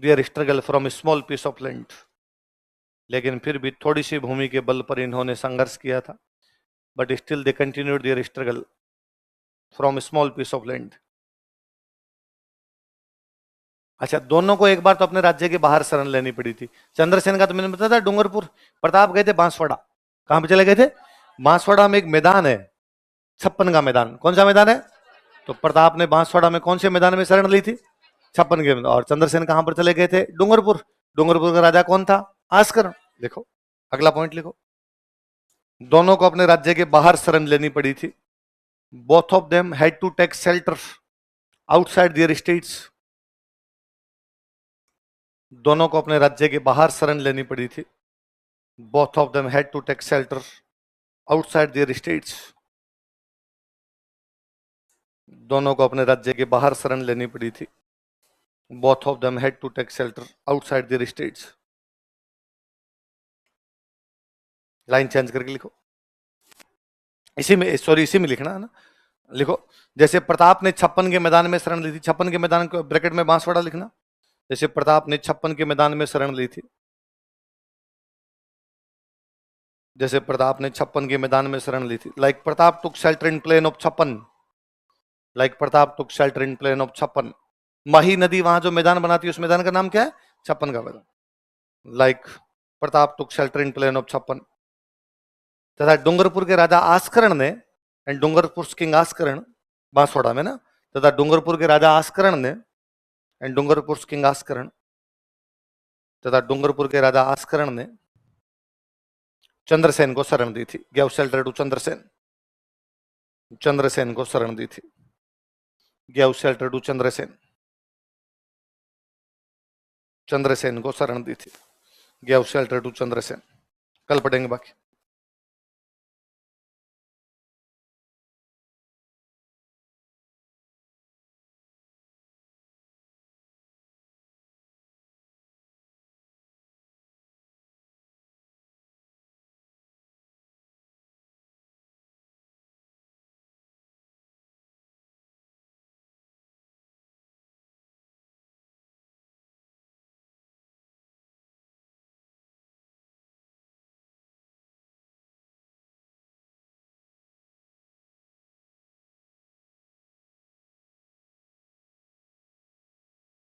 their struggle from small piece of land. लेकिन फिर भी थोड़ी सी भूमि के बल पर इन्होंने संघर्ष किया था। But still they continued their struggle from small piece of land. अच्छा, दोनों को एक बार तो अपने राज्य के बाहर शरण लेनी पड़ी थी। चंद्रसेन का तो मैंने बताया था डूंगरपुर, प्रताप गए थे बांसवाड़ा। कहां पे चले गए थे? बांसवाड़ा में एक मैदान है, 56 का मैदान। कौन सा मैदान है? तो प्रताप ने बांसवाड़ा में कौन से मैदान में शरण ली थी? 56 के मैदान। और चंद्रसेन कहां पर चले गए थे? डूंगरपुर। डूंगरपुर का राजा कौन था? आस्कर। लिखो, अगला पॉइंट लिखो, दोनों को अपने राज्य के बाहर शरण लेनी पड़ी थी। Both of them had to take shelter outside their states. दोनों को अपने राज्य के बाहर शरण लेनी पड़ी थी। Both of them had to take shelter outside their states. दोनों को अपने राज्य के बाहर शरण लेनी पड़ी थी। Both of them had to take shelter outside their states. Line change करके लिखो, इसी में लिखना है ना। लिखो, जैसे प्रताप ने 56 के मैदान में शरण ली थी, 56 के मैदान को ब्रैकेट में बांसवाड़ा लिखना। जैसे प्रताप ने 56 के मैदान में शरण ली थी, जैसे प्रताप ने 56 के मैदान में शरण ली थी। Like Pratap took shelter in plain of 56, like Pratap took shelter in plain of 56। Mahi नदी वहां जो मैदान बनाती है उस मैदान का नाम क्या है? 56 का मैदान। Like Pratap took shelter in plain of 56। तथा डूंगरपुर के राजा आस्करण ने, एंड डूंगरपुर किंग आस्करण, बांसवाड़ा में ना, तथा डूंगरपुर के राजा आस्करण ने, एंड डूंगरपुर किंग आस्करण, तथा डूंगरपुर के राजा आस्करण ने चंद्रसेन को शरण दी थी। Gave shelter to Chandrasen, Chandrasen को शरण दी थी। Gave shelter to Chandrasen, Chandrasen को शरण दी थी। Gave shelter to Chandrasen. कल पढ़ेंगे बाकी।